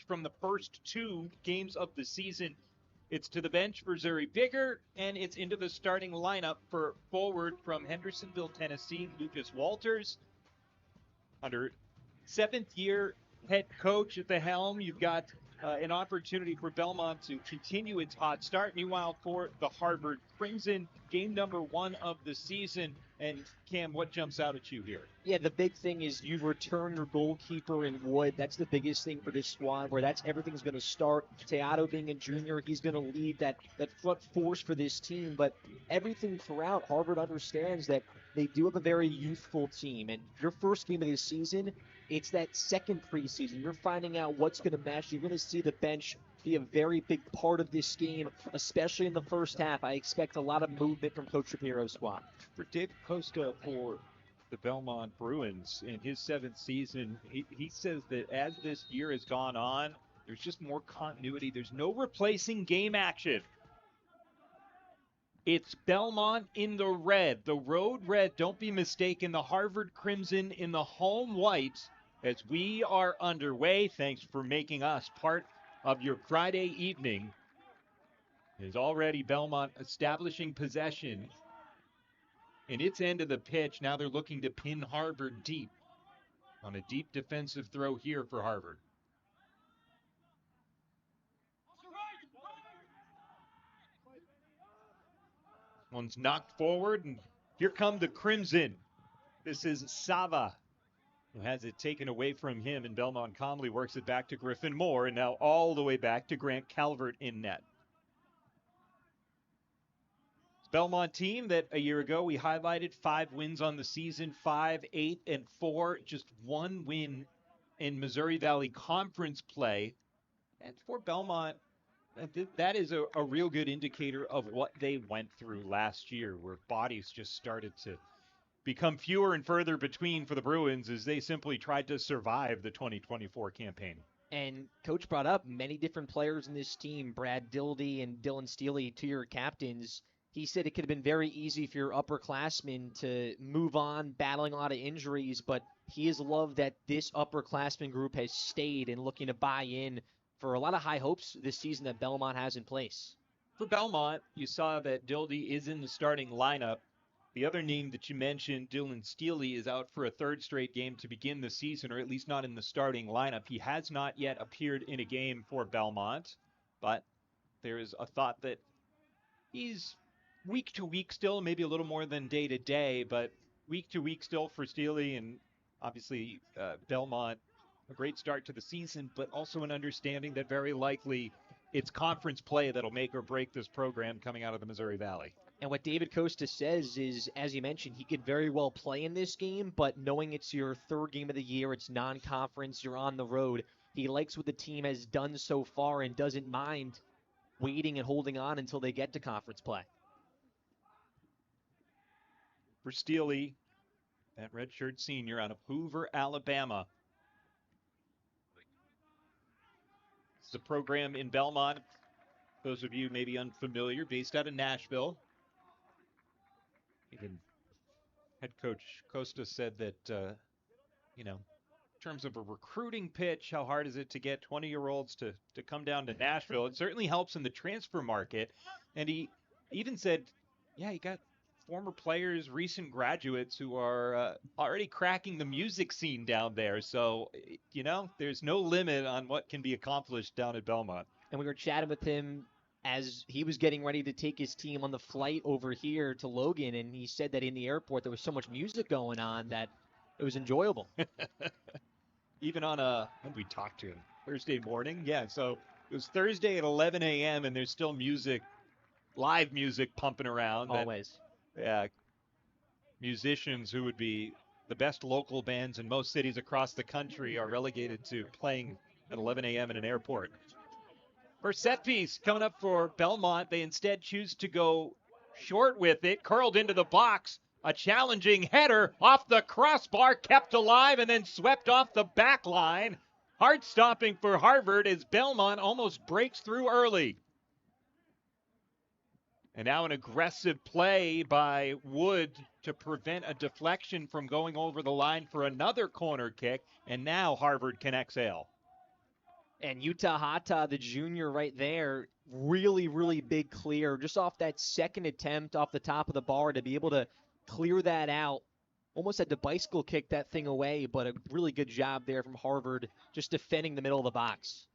from the first two games of the season. It's to the bench for Zuri Bigger, and it's into the starting lineup for forward from Hendersonville, Tennessee, Lucas Walters. Under seventh year head coach at the helm, you've got an opportunity for Belmont to continue its hot start. Meanwhile, for the Harvard Crimson, game number 1 of the season. And Cam, what jumps out at you here? Yeah, the big thing is you return your goalkeeper in Wood. That's the biggest thing for this squad, where everything's going to start. Teato being a junior, he's going to lead that front force for this team. But everything throughout, Harvard understands that they do have a very youthful team. And your first game of this season, it's that second preseason. You're finding out what's going to mesh. You're going to see the bench be a very big part of this game, especially in the first half. I expect a lot of movement from Coach Shapiro's squad. For Dave Costa for the Belmont Bruins in his 7th season, he says that as this year has gone on, there's just more continuity. There's no replacing game action. It's Belmont in the red, the road red. Don't be mistaken, the Harvard Crimson in the home white as we are underway. Thanks for making us part of your Friday evening. Is already Belmont establishing possession in its end of the pitch. Now they're looking to pin Harvard deep on a deep defensive throw here for Harvard. One's knocked forward, and here come the Crimson. This is Sava, who has it taken away from him, and Belmont calmly works it back to Griffin Moore, and now all the way back to Grant Calvert in net. Belmont team that a year ago we highlighted 5 wins on the season, 5, 8, and 4, just 1 win in Missouri Valley Conference play. And for Belmont, that is a real good indicator of what they went through last year, where bodies just started to become fewer and further between for the Bruins as they simply tried to survive the 2024 campaign. And Coach brought up many different players in this team, Brad Dildy and Dylan Steely, 2-year captains. He said it could have been very easy for your upperclassmen to move on, battling a lot of injuries, but he has loved that this upperclassmen group has stayed and looking to buy in for a lot of high hopes this season that Belmont has in place. For Belmont, you saw that Dildy is in the starting lineup. The other name that you mentioned, Dylan Steely, is out for a 3rd straight game to begin the season, or at least not in the starting lineup. He has not yet appeared in a game for Belmont, but there is a thought that he's week to week still, maybe a little more than day to day, but week to week still for Steely, and obviously Belmont, a great start to the season, but also an understanding that very likely it's conference play that'll make or break this program coming out of the Missouri Valley. And what David Costa says is, as you mentioned, he could very well play in this game, but knowing it's your 3rd game of the year, it's non-conference, you're on the road, he likes what the team has done so far and doesn't mind waiting and holding on until they get to conference play. For Steely, that redshirt senior out of Hoover, Alabama. It's a program in Belmont, those of you maybe unfamiliar, based out of Nashville. Even head coach Costa said that, in terms of a recruiting pitch, how hard is it to get 20-year-olds to come down to Nashville? It certainly helps in the transfer market. And he even said, yeah, you got former players, recent graduates who are already cracking the music scene down there. So, there's no limit on what can be accomplished down at Belmont. And we were chatting with him as he was getting ready to take his team on the flight over here to Logan, and he said that in the airport there was so much music going on that it was enjoyable. Even on when we talked to him, Thursday morning? Yeah, so it was Thursday at 11 a.m., and there's still music, live music pumping around. Always. Yeah, musicians who would be the best local bands in most cities across the country are relegated to playing at 11 a.m. in an airport. First set piece coming up for Belmont. They instead choose to go short with it, curled into the box. A challenging header off the crossbar, kept alive, and then swept off the back line. Heart-stopping for Harvard as Belmont almost breaks through early. And now an aggressive play by Wood to prevent a deflection from going over the line for another corner kick. And now Harvard can exhale. And Utah Hata, the junior right there, really, really big clear. Just off that second attempt off the top of the bar to be able to clear that out. Almost had to bicycle kick that thing away, but a really good job there from Harvard just defending the middle of the box.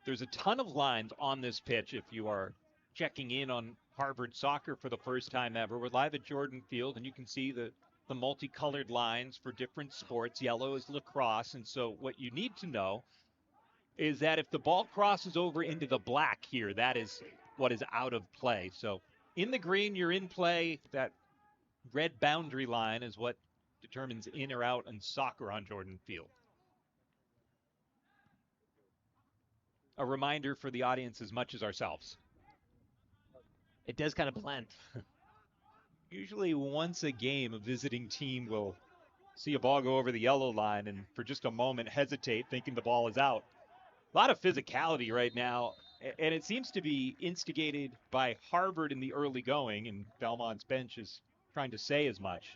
There's a ton of lines on this pitch if you are checking in on Harvard soccer for the first time ever. We're live at Jordan Field, and you can see the multicolored lines for different sports. Yellow is lacrosse, and so what you need to know is that if the ball crosses over into the black here, that is what is out of play. So in the green, you're in play. That red boundary line is what determines in or out in soccer on Jordan Field. A reminder for the audience as much as ourselves. It does kind of blend. Usually once a game, a visiting team will see a ball go over the yellow line and for just a moment hesitate thinking the ball is out. A lot of physicality right now, and it seems to be instigated by Harvard in the early going, and Belmont's bench is trying to say as much.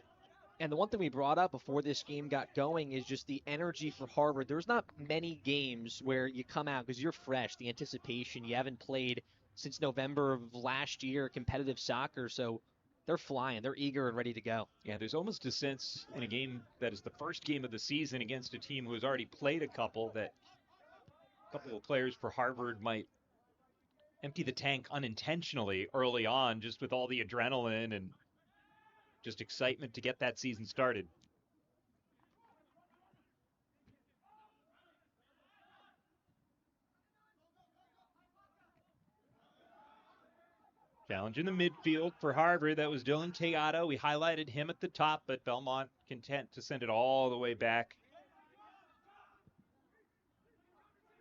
And the one thing we brought up before this game got going is just the energy for Harvard. There's not many games where you come out because you're fresh, the anticipation. You haven't played since November of last year competitive soccer, so they're flying. They're eager and ready to go. Yeah, there's almost a sense in a game that is the first game of the season against a team who has already played a couple that a couple of players for Harvard might empty the tank unintentionally early on just with all the adrenaline and just excitement to get that season started. Challenge in the midfield for Harvard. That was Dylan Teato. We highlighted him at the top, but Belmont content to send it all the way back.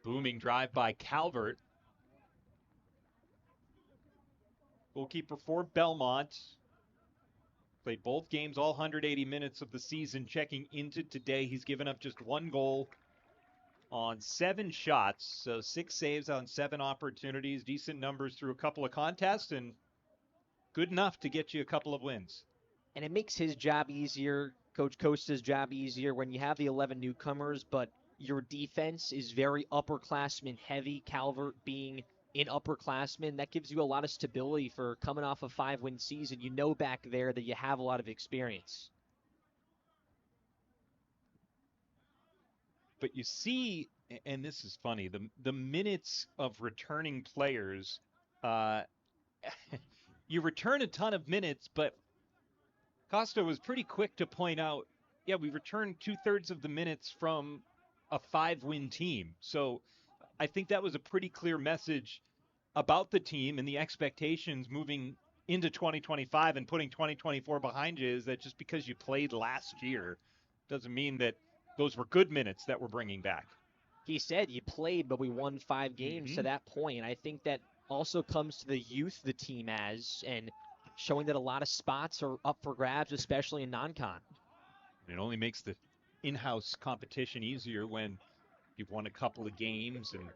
Booming drive by Calvert. Goalkeeper for Belmont. Played both games, all 180 minutes of the season. Checking into today, he's given up just one goal on 7 shots. So 6 saves on 7 opportunities. Decent numbers through a couple of contests and good enough to get you a couple of wins. And it makes his job easier, Coach Costa's job easier when you have the 11 newcomers, but your defense is very upperclassman heavy. Calvert being an upperclassman, that gives you a lot of stability for coming off a 5-win season. You know back there that you have a lot of experience. But you see, and this is funny, the minutes of returning players, uh, you return a ton of minutes, but Costa was pretty quick to point out, yeah, we returned 2/3 of the minutes from a 5-win team. So I think that was a pretty clear message about the team and the expectations moving into 2025 and putting 2024 behind you is that just because you played last year doesn't mean that those were good minutes that we're bringing back. He said you played, but we won 5 games to that point. I think that also comes to the youth the team has and showing that a lot of spots are up for grabs, especially in non-con. It only makes the in-house competition easier when you've won a couple of games and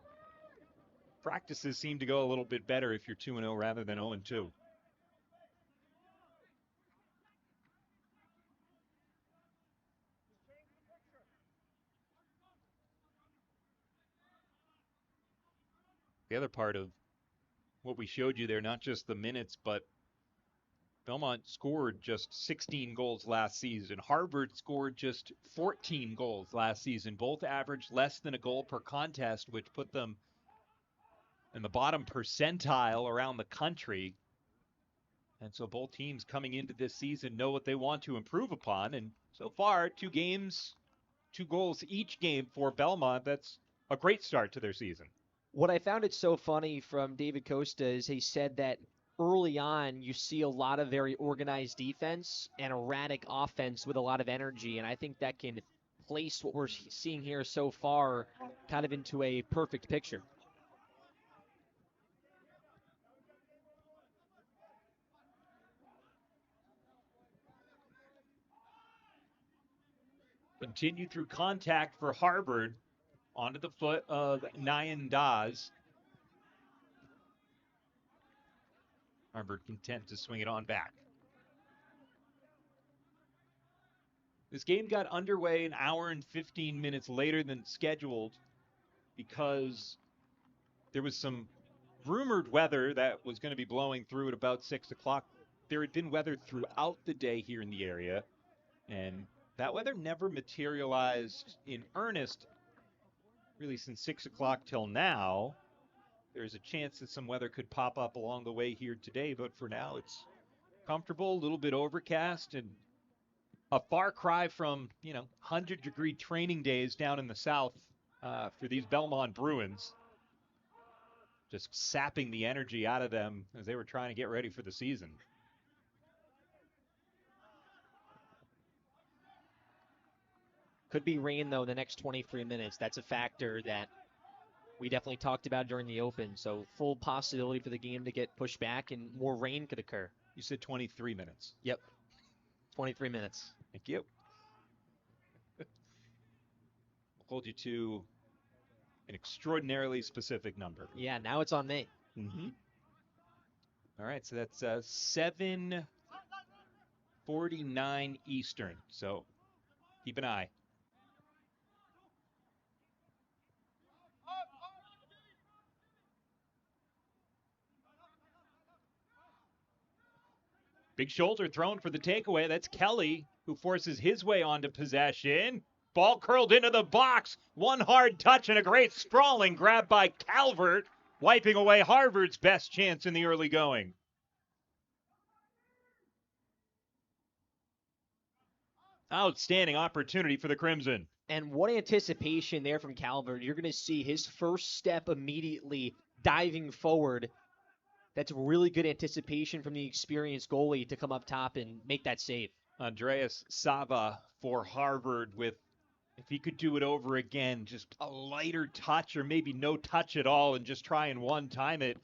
practices seem to go a little bit better if you're 2-0 rather than 0-2. The other part of what we showed you there, not just the minutes, but Belmont scored just 16 goals last season. Harvard scored just 14 goals last season. Both averaged less than a goal per contest, which put them in the bottom percentile around the country. And so both teams coming into this season know what they want to improve upon. And so far, 2 games, 2 goals each game for Belmont. That's a great start to their season. What I found it so funny from David Costa is he said that early on you see a lot of very organized defense and erratic offense with a lot of energy, and I think that can place what we're seeing here so far kind of into a perfect picture. Continue through contact for Harvard onto the foot of Nyan Daz. Harvard content to swing it on back. This game got underway an hour and 15 minutes later than scheduled because there was some rumored weather that was going to be blowing through at about 6 o'clock. There had been weather throughout the day here in the area, and that weather never materialized in earnest really since 6 o'clock till now. There's a chance that some weather could pop up along the way here today, but for now it's comfortable, a little bit overcast, and a far cry from, 100-degree training days down in the south for these Belmont Bruins. Just sapping the energy out of them as they were trying to get ready for the season. Could be rain, though, the next 23 minutes. That's a factor that we definitely talked about during the Open. So full possibility for the game to get pushed back and more rain could occur. You said 23 minutes. Yep. 23 minutes. Thank you. We'll hold you to an extraordinarily specific number. Yeah, now it's on me. Mm-hmm. All right, so that's 7:49 Eastern. So keep an eye. Big shoulder thrown for the takeaway. That's Kelly who forces his way onto possession. Ball curled into the box. One hard touch and a great sprawling grab by Calvert, wiping away Harvard's best chance in the early going. Outstanding opportunity for the Crimson. And what anticipation there from Calvert. You're going to see his first step immediately diving forward. That's really good anticipation from the experienced goalie to come up top and make that save. Andreas Sava for Harvard with, if he could do it over again, just a lighter touch or maybe no touch at all and just try and one-time it.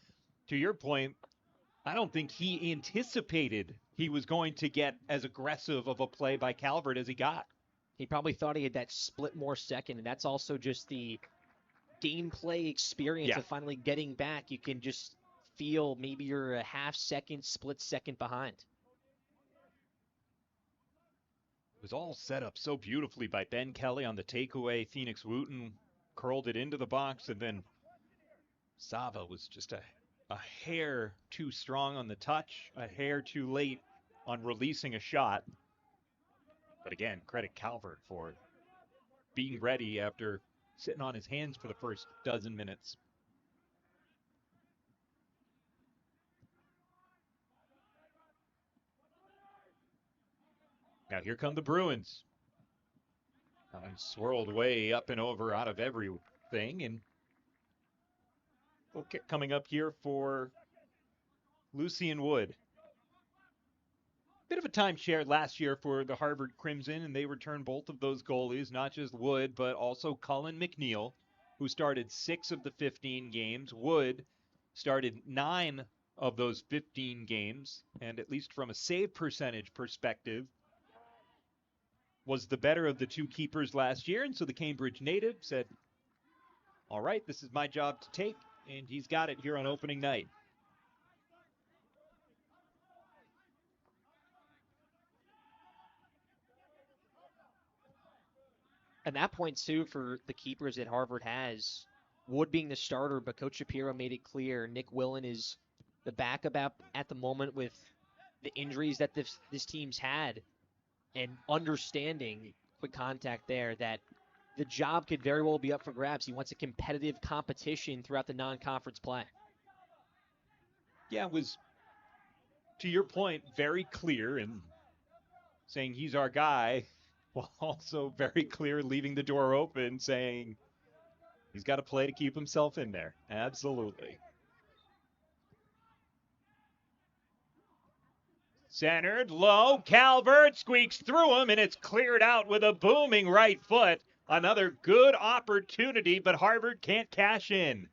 To your point, I don't think he anticipated he was going to get as aggressive of a play by Calvert as he got. He probably thought he had that split more second, and that's also just the gameplay experience of finally getting back. You can just feel maybe you're a half second, split second behind. It was all set up so beautifully by Ben Kelly on the takeaway. Phoenix Wooten curled it into the box, and then Sava was just a hair too strong on the touch, a hair too late on releasing a shot. But again, credit Calvert for being ready after sitting on his hands for the first dozen minutes. Now here come the Bruins. Swirled way up and over out of everything. And coming up here for Lucian Wood. Bit of a timeshare last year for the Harvard Crimson, and they returned both of those goalies, not just Wood, but also Cullen McNeil, who started 6 of the 15 games. Wood started 9 of those 15 games, and at least from a save percentage perspective, was the better of the two keepers last year. And so the Cambridge native said, all right, this is my job to take, and he's got it here on opening night. And that point, too, for the keepers that Harvard has, Wood being the starter, but Coach Shapiro made it clear Nick Willen is the backup at the moment with the injuries that this team's had, and understanding, quick contact there, that the job could very well be up for grabs. He wants a competitive competition throughout the non-conference play. Yeah, it was, to your point, very clear in saying he's our guy, while also very clear leaving the door open, saying he's got to play to keep himself in there. Absolutely. Centered, low, Calvert squeaks through him, and it's cleared out with a booming right foot. Another good opportunity, but Harvard can't cash in.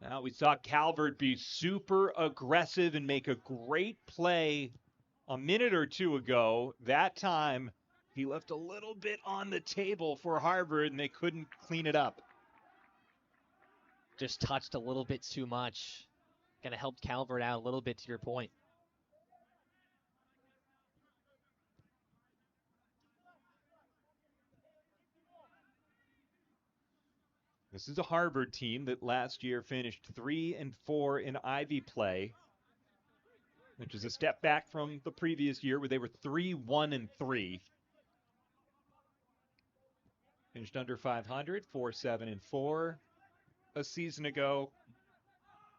Now we saw Calvert be super aggressive and make a great play a minute or two ago. That time, he left a little bit on the table for Harvard, and they couldn't clean it up. Just touched a little bit too much. Kind of helped Calvert out a little bit, to your point. This is a Harvard team that last year finished 3-4 in Ivy play, which is a step back from the previous year where they were 3-1-3. Finished under 500, 4-7-4 a season ago.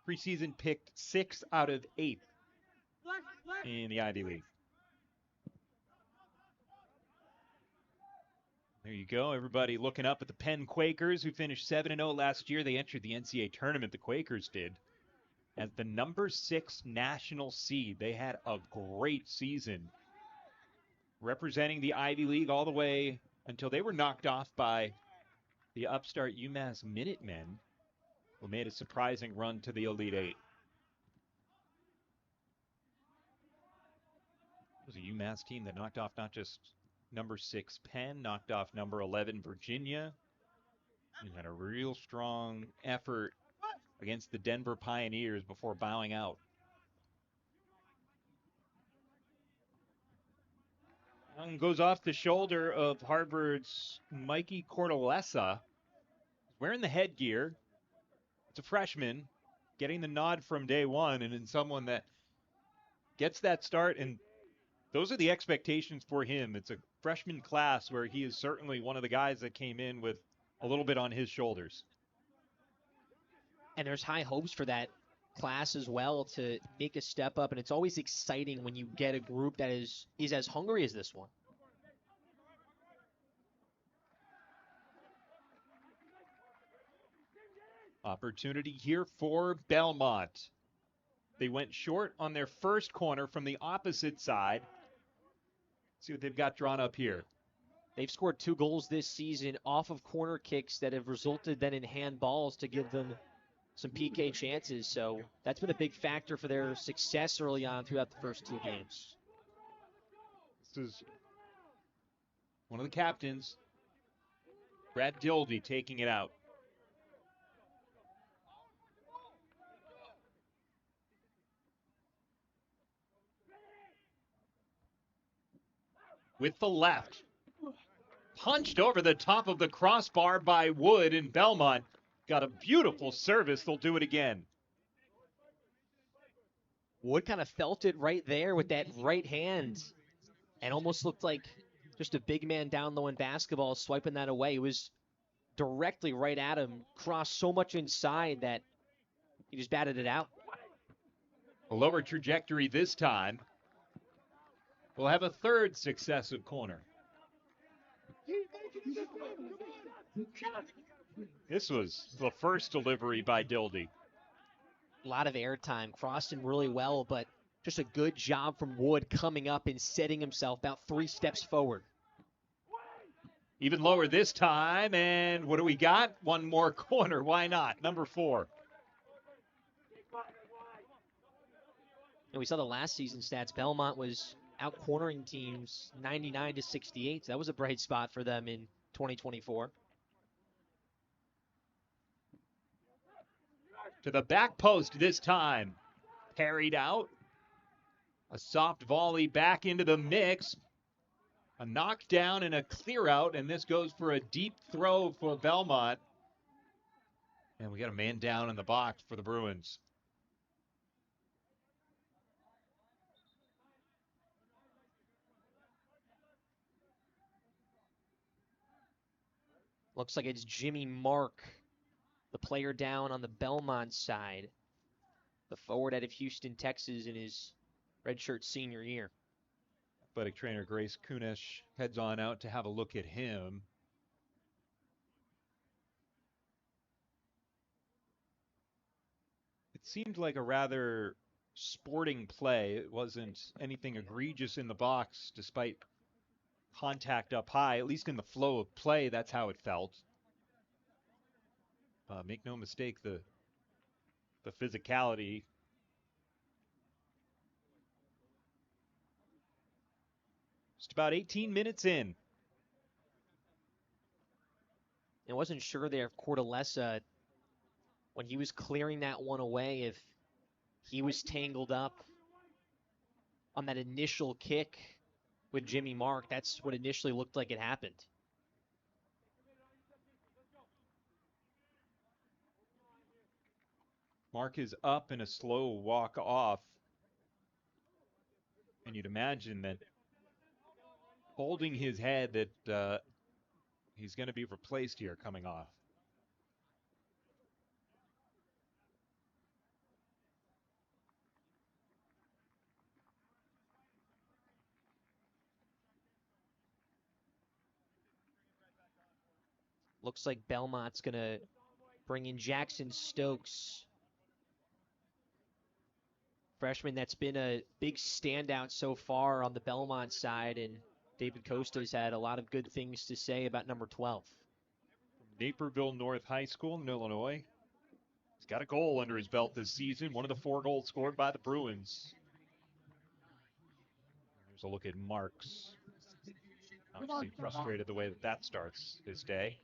Preseason picked 6 out of 8 in the Ivy League. There you go. Everybody looking up at the Penn Quakers, who finished 7-0 last year. They entered the NCAA tournament, the Quakers did, as the number 6 national seed. They had a great season, representing the Ivy League all the way until they were knocked off by the upstart UMass Minutemen, who made a surprising run to the Elite Eight. It was a UMass team that knocked off not just number 6 Penn, knocked off number 11 Virginia, and had a real strong effort against the Denver Pioneers before bowing out. And goes off the shoulder of Harvard's Mikey Cortellessa. Wearing the headgear. It's a freshman getting the nod from day one, and in someone that gets that start, and those are the expectations for him. It's a freshman class where he is certainly one of the guys that came in with a little bit on his shoulders. And there's high hopes for that class as well to make a step up, and it's always exciting when you get a group that is as hungry as this one. Opportunity here for Belmont. They went short on their first corner from the opposite side. Let's see what they've got drawn up here. They've scored 2 goals this season off of corner kicks that have resulted then in handballs to give them some PK chances. So that's been a big factor for their success early on throughout the first 2 games. This is one of the captains, Brad Dildy, taking it out. With the left. Punched over the top of the crossbar by Wood, and Belmont got a beautiful service. They'll do it again. Wood kind of felt it right there with that right hand and almost looked like just a big man down low in basketball swiping that away. It was directly right at him, crossed so much inside that he just batted it out. A lower trajectory this time. We'll have a third successive corner. This was the first delivery by Dildy. A lot of airtime, crossed him really well, but just a good job from Wood coming up and setting himself about 3 steps forward. Even lower this time, and what do we got? One more corner. Why not? Number 4. And we saw the last season stats. Belmont was out cornering teams 99-68. So that was a bright spot for them in 2024. To the back post this time. Parried out. A soft volley back into the mix. A knockdown and a clear out, and this goes for a deep throw for Belmont. And we got a man down in the box for the Bruins. Looks like it's Jimmy Mark, the player down on the Belmont side. The forward out of Houston, Texas in his redshirt senior year. Athletic trainer Grace Kunesh heads on out to have a look at him. It seemed like a rather sporting play. It wasn't anything egregious in the box despite contact up high. At least in the flow of play, that's how it felt. Make no mistake, the physicality. Just about 18 minutes in. I wasn't sure there if Cortellessa, when he was clearing that one away, if he was tangled up on that initial kick with Jimmy Mark. That's what initially looked like it happened. Mark is up in a slow walk off. And you'd imagine that holding his head that he's going to be replaced here coming off. Looks like Belmont's going to bring in Jackson Stokes. Freshman that's been a big standout so far on the Belmont side, and David Costa's had a lot of good things to say about number 12. Naperville North High School in Illinois. He's got a goal under his belt this season, one of the 4 goals scored by the Bruins. There's a look at Marks. Obviously frustrated the way that starts his day.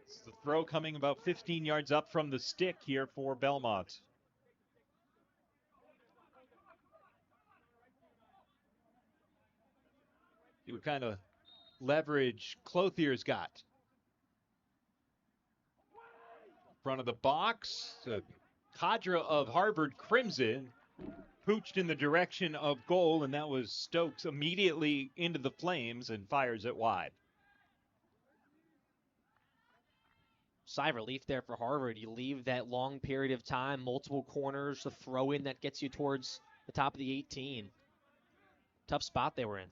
It's the throw coming about 15 yards up from the stick here for Belmont. He would kind of leverage Clothier's got. Front of the box, the cadre of Harvard Crimson pooched in the direction of goal, and that was Stokes immediately into the flames and fires it wide. Sigh of relief there for Harvard. You leave that long period of time, multiple corners, the throw in that gets you towards the top of the 18. Tough spot they were in.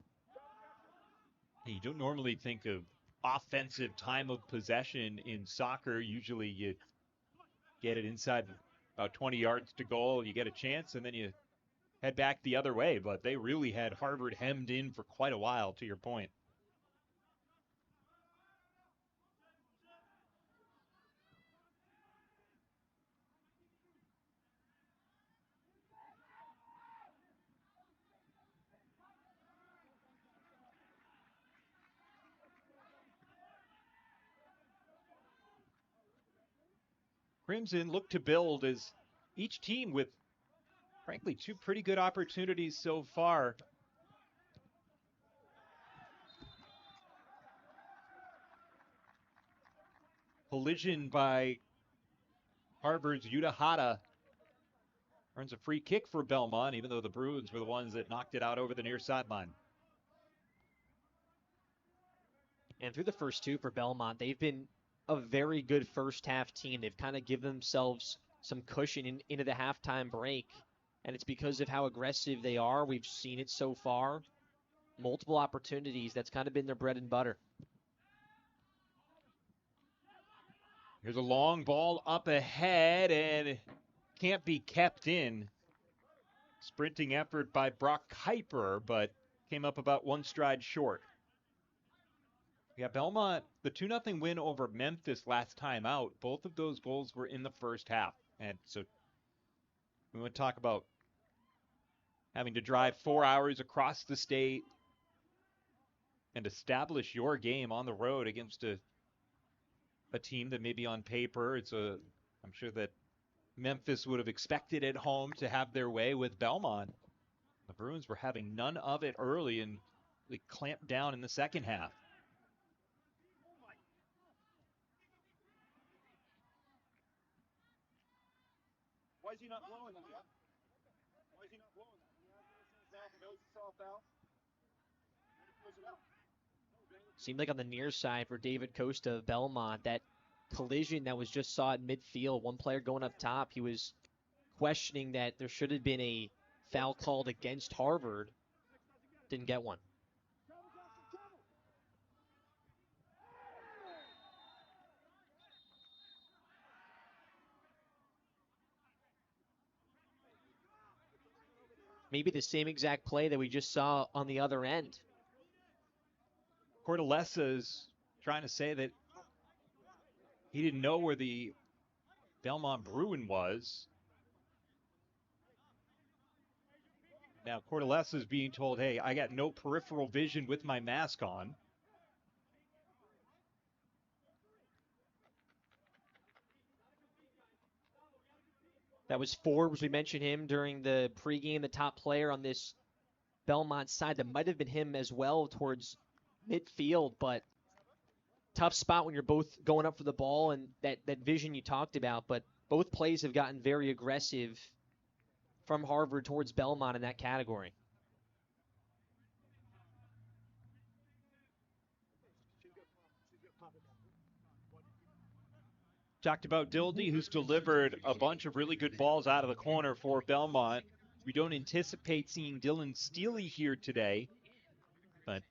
You don't normally think of offensive time of possession in soccer. Usually you get it inside about 20 yards to goal, you get a chance, and then you head back the other way. But they really had Harvard hemmed in for quite a while, to your point. Crimson looked to build as each team with, frankly, 2 pretty good opportunities so far. Collision by Harvard's Yuta Hata earns a free kick for Belmont, even though the Bruins were the ones that knocked it out over the near sideline. And through the first 2 for Belmont, they've been a very good first half team. They've kind of given themselves some cushion into the halftime break, and it's because of how aggressive they are. We've seen it so far. Multiple opportunities. That's kind of been their bread and butter. Here's a long ball up ahead and can't be kept in. Sprinting effort by Brock Kuiper, but came up about 1 stride short. Yeah, Belmont, the 2-0 win over Memphis last time out, both of those goals were in the first half. And so we want to talk about having to drive 4 hours across the state and establish your game on the road against a team that maybe on paper, I'm sure that Memphis would have expected at home to have their way with Belmont. The Bruins were having none of it early and they clamped down in the second half. Why is he not blowing that? Why is he not blowing that? Seemed like on the near side for David Costa of Belmont, that collision that was just saw at midfield, one player going up top, he was questioning that there should have been a foul called against Harvard. Didn't get one. Maybe the same exact play that we just saw on the other end. Cortellessa's trying to say that he didn't know where the Belmont Bruin was. Now Cortellessa's being told, hey, I got no peripheral vision with my mask on. That was Forbes. We mentioned him during the pregame, the top player on this Belmont side. That might have been him as well towards midfield, but tough spot when you're both going up for the ball and that vision you talked about. But both plays have gotten very aggressive from Harvard towards Belmont in that category. Talked about Dildy, who's delivered a bunch of really good balls out of the corner for Belmont. We don't anticipate seeing Dylan Steely here today, but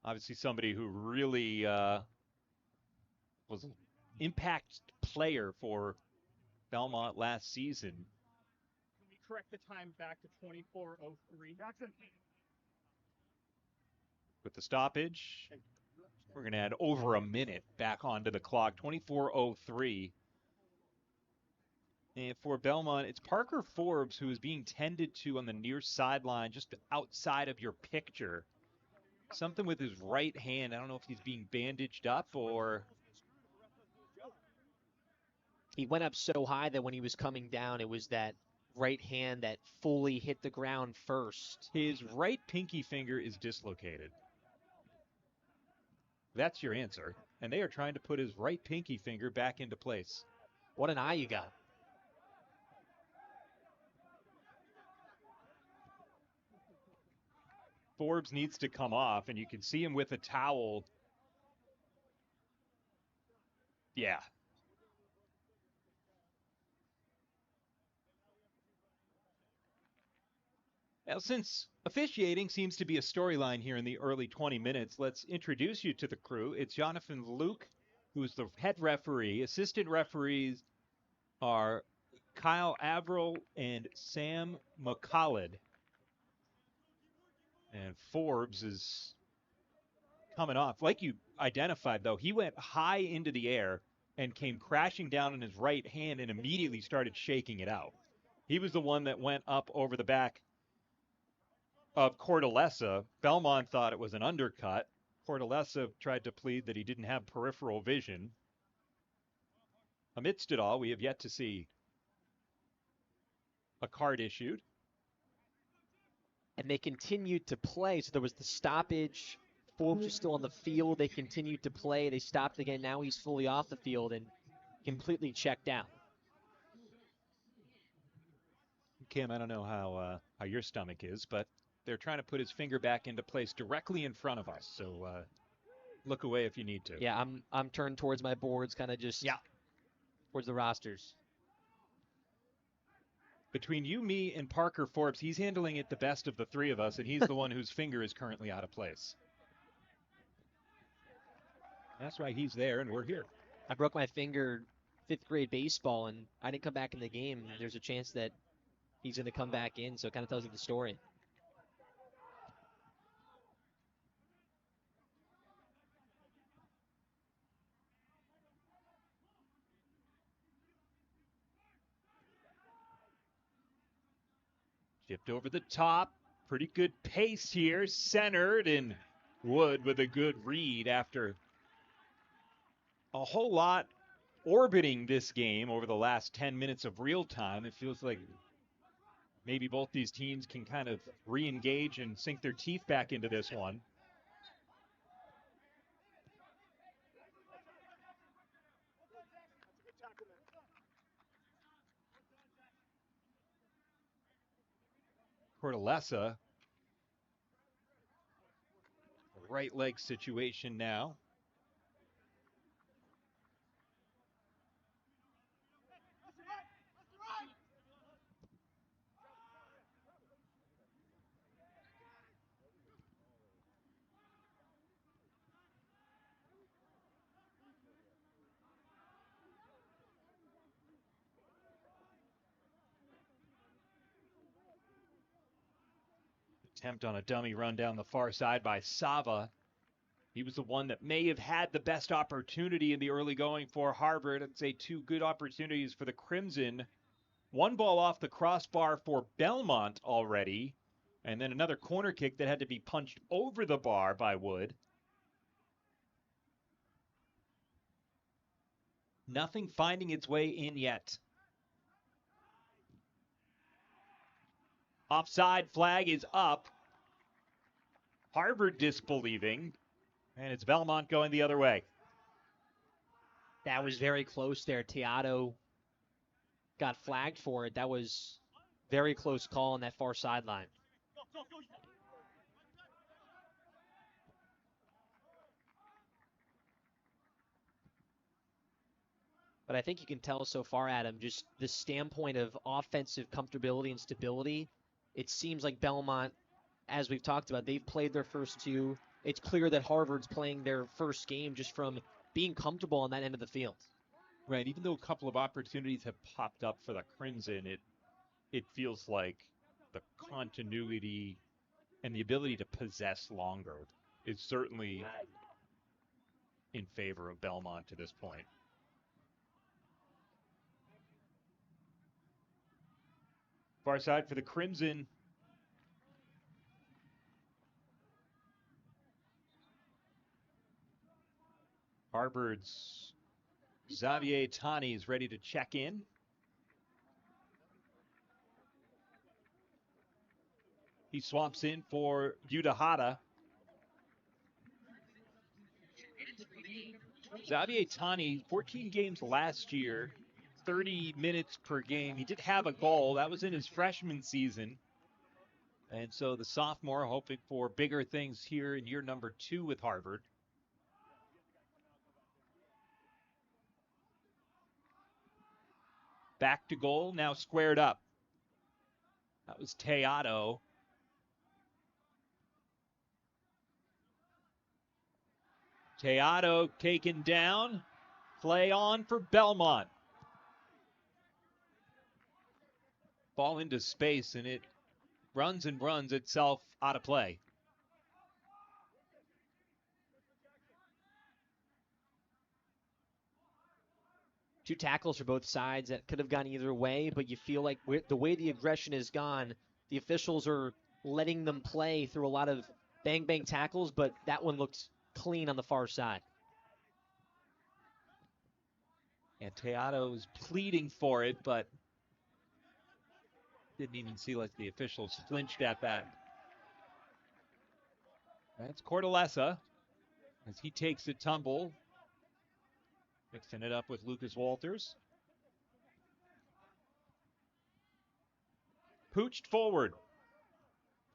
obviously somebody who really was an impact player for Belmont last season. Can we correct the time back to 24:03? With the stoppage, we're going to add over a minute back onto the clock, 24:03. And for Belmont, it's Parker Forbes who is being tended to on the near sideline, just outside of your picture. Something with his right hand. I don't know if he's being bandaged up or... He went up so high that when he was coming down, it was that right hand that fully hit the ground first. His right pinky finger is dislocated. That's your answer. And they are trying to put his right pinky finger back into place. What an eye you got. Forbes needs to come off, and you can see him with a towel. Yeah. Now, since officiating seems to be a storyline here in the early 20 minutes, let's introduce you to the crew. It's Jonathan Luke, who's the head referee. Assistant referees are Kyle Averill and Sam McCollid. And Forbes is coming off. Like you identified, though, he went high into the air and came crashing down on his right hand and immediately started shaking it out. He was the one that went up over the back of Cortellessa. Belmont thought it was an undercut. Cortellessa tried to plead that he didn't have peripheral vision. Amidst it all, we have yet to see a card issued. And they continued to play. So there was the stoppage. Forbes was still on the field. They continued to play. They stopped again. Now he's fully off the field and completely checked out. Kim, I don't know how your stomach is, but they're trying to put his finger back into place directly in front of us. So look away if you need to. Yeah, I'm turned towards my boards, kind of just towards the rosters. Between you, me, and Parker Forbes, he's handling it the best of the three of us, and he's the one whose finger is currently out of place. That's right, he's there, and we're here. I broke my finger 5th grade baseball, and I didn't come back in the game. There's a chance that he's going to come back in, so it kind of tells you the story. Chipped over the top. Pretty good pace here. Centered, and Wood with a good read after a whole lot orbiting this game over the last 10 minutes of real time. It feels like maybe both these teams can kind of re-engage and sink their teeth back into this one. Cortellessa, right leg situation now. Attempt on a dummy run down the far side by Sava. He was the one that may have had the best opportunity in the early going for Harvard. I'd say 2 good opportunities for the Crimson. 1 ball off the crossbar for Belmont already, and then another corner kick that had to be punched over the bar by Wood. Nothing finding its way in yet. Offside flag is up. Harvard disbelieving, and it's Belmont going the other way. That was very close there. Teato got flagged for it. That was very close call on that far sideline. But I think you can tell so far, Adam, just the standpoint of offensive comfortability and stability. It seems like Belmont, as we've talked about, they've played their first two. It's clear that Harvard's playing their first game just from being comfortable on that end of the field. Right, even though a couple of opportunities have popped up for the Crimson, it feels like the continuity and the ability to possess longer is certainly in favor of Belmont to this point. Far side for the Crimson. Harvard's Xavier Tani is ready to check in. He swaps in for Udahata. Xavier Tani, 14 games last year, 30 minutes per game. He did have a goal. That was in his freshman season. And so the sophomore hoping for bigger things here in year number 2 with Harvard. Back to goal, now squared up. That was Teato. Teato taken down. Play on for Belmont. Ball into space, and it runs and runs itself out of play. Two tackles for both sides that could have gone either way, but you feel like the way the aggression has gone, the officials are letting them play through a lot of bang-bang tackles, but that one looked clean on the far side. And Teato was pleading for it, but didn't even see like the officials flinched at that. That's Cortellessa as he takes a tumble. Mixing it up with Lucas Walters. Pooched forward.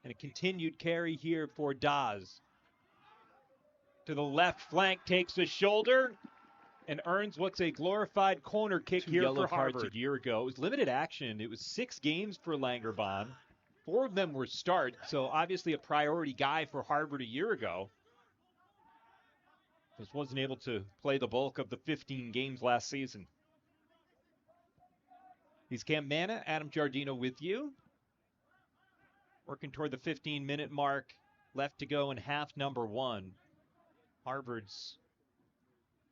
And a continued carry here for Daz. To the left flank, takes the shoulder and earns what's a glorified corner kick here for Harvard. A year ago. It was limited action. It was 6 games for Langerbahn. 4 of them were start, so obviously a priority guy for Harvard a year ago. Just wasn't able to play the bulk of the 15 games last season. He's Cam Manna, Adam Giardino with you. Working toward the 15-minute mark. Left to go in half number 1. Harvard's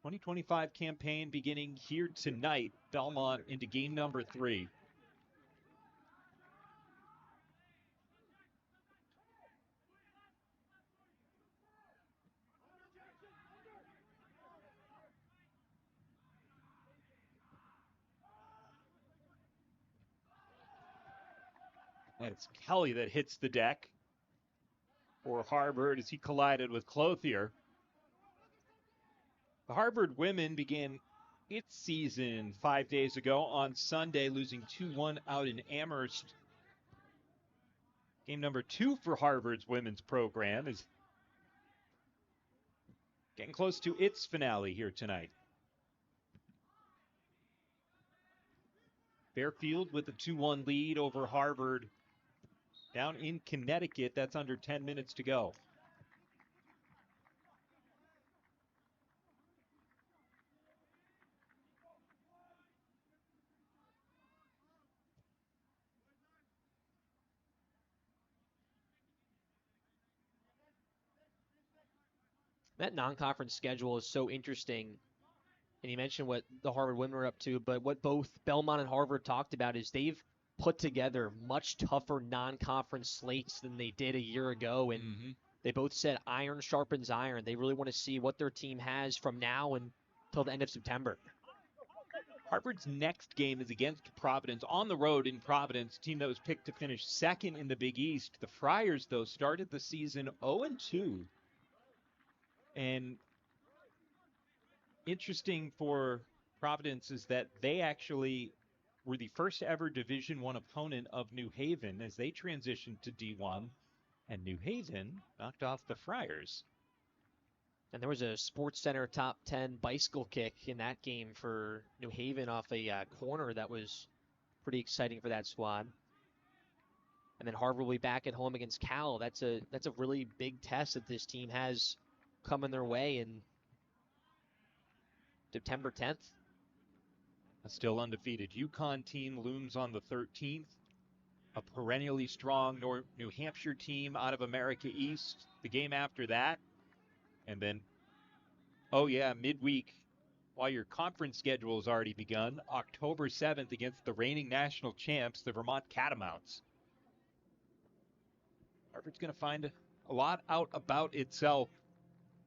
2025 campaign beginning here tonight. Belmont into game number 3. And it's Kelly that hits the deck for Harvard as he collided with Clothier. The Harvard women began its season 5 days ago on Sunday, losing 2-1 out in Amherst. Game number 2 for Harvard's women's program is getting close to its finale here tonight. Fairfield with a 2-1 lead over Harvard down in Connecticut. That's under 10 minutes to go. That non-conference schedule is so interesting. And you mentioned what the Harvard women were up to, but what both Belmont and Harvard talked about is they've put together much tougher non-conference slates than they did a year ago. And they both said iron sharpens iron. They really want to see what their team has from now until the end of September. Harvard's next game is against Providence on the road in Providence, a team that was picked to finish second in the Big East. The Friars, though, started the season 0-2. And interesting for Providence is that they actually were the first ever Division I opponent of New Haven as they transitioned to D1, and New Haven knocked off the Friars. And there was a Sports Center top 10 bicycle kick in that game for New Haven off a corner that was pretty exciting for that squad. And then Harvard will be back at home against Cal. That's a really big test that this team has coming their way in September 10th. A still undefeated UConn team looms on the 13th. A perennially strong New Hampshire team out of America East. The game after that. And then, midweek, while your conference schedule has already begun, October 7th against the reigning national champs, the Vermont Catamounts. Harvard's going to find a lot out about itself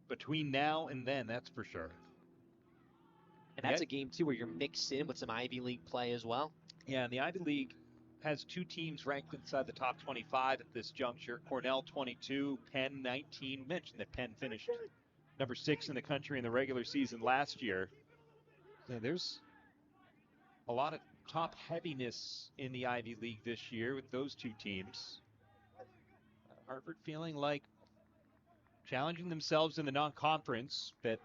between now and then, that's for sure. And that's a game, too, where you're mixed in with some Ivy League play as well. Yeah, and the Ivy League has two teams ranked inside the top 25 at this juncture. Cornell 22, Penn 19. We mentioned that Penn finished number 6 in the country in the regular season last year. So there's a lot of top heaviness in the Ivy League this year with those two teams. Harvard feeling like challenging themselves in the non-conference, that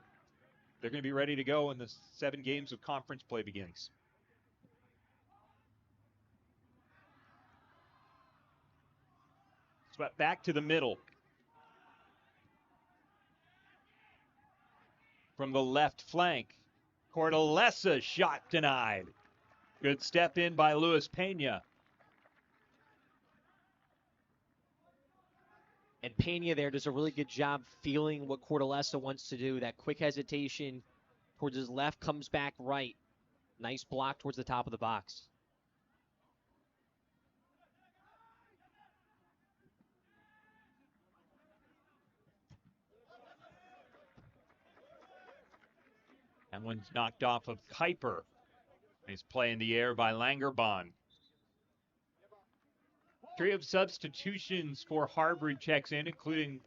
they're going to be ready to go when the 7 games of conference play begins. Swept back to the middle. From the left flank, Cortellessa shot denied. Good step in by Luis Pena. And Pena there does a really good job feeling what Cortellessa wants to do. That quick hesitation towards his left, comes back right. Nice block towards the top of the box. That one's knocked off of Kuiper. Nice play in the air by Langerbahn. Three of substitutions for Harvard checks in, including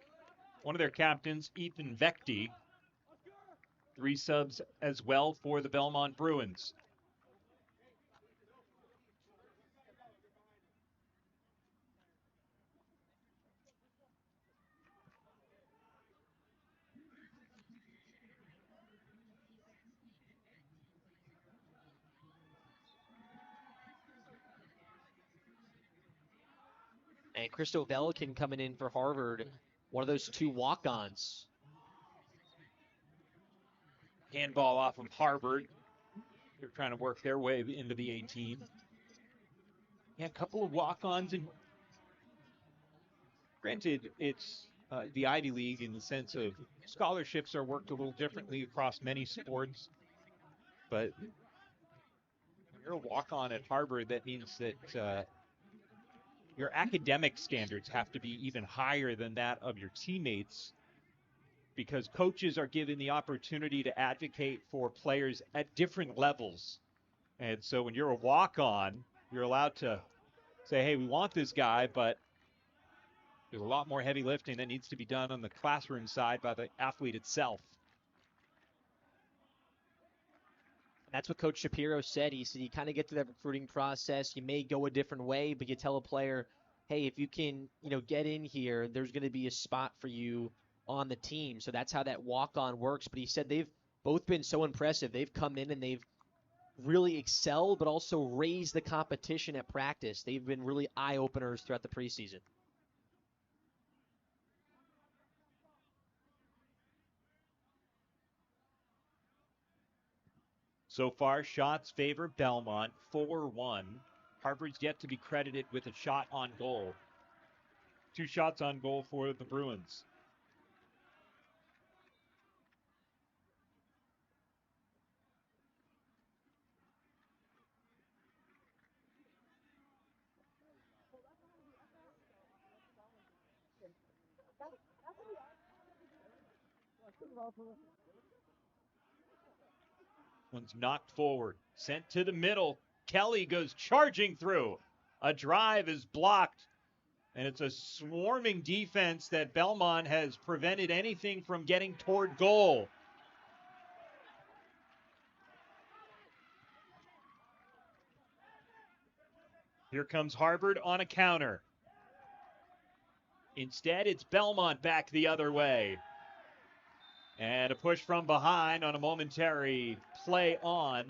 one of their captains, Ethan Vecti. 3 subs as well for the Belmont Bruins. And Christo Velikin coming in for Harvard, one of those 2 walk-ons. Handball off of Harvard. They're trying to work their way into the 18. Yeah, a couple of walk-ons. And granted, it's the Ivy League in the sense of scholarships are worked a little differently across many sports. But when you're a walk-on at Harvard, that means that your academic standards have to be even higher than that of your teammates, because coaches are given the opportunity to advocate for players at different levels. And so when you're a walk-on, you're allowed to say, hey, we want this guy, but there's a lot more heavy lifting that needs to be done on the classroom side by the athlete itself. That's what Coach Shapiro said. He said you kind of get to that recruiting process. You may go a different way, but you tell a player, hey, if you can, get in here, there's going to be a spot for you on the team. So that's how that walk-on works. But he said they've both been so impressive. They've come in and they've really excelled, but also raised the competition at practice. They've been really eye-openers throughout the preseason. So far, shots favor Belmont 4-1. Harvard's yet to be credited with a shot on goal. 2 shots on goal for the Bruins. One's knocked forward, sent to the middle. Kelly goes charging through. A drive is blocked, and it's a swarming defense that Belmont has prevented anything from getting toward goal. Here comes Harvard on a counter. Instead, it's Belmont back the other way. And a push from behind on a momentary play on.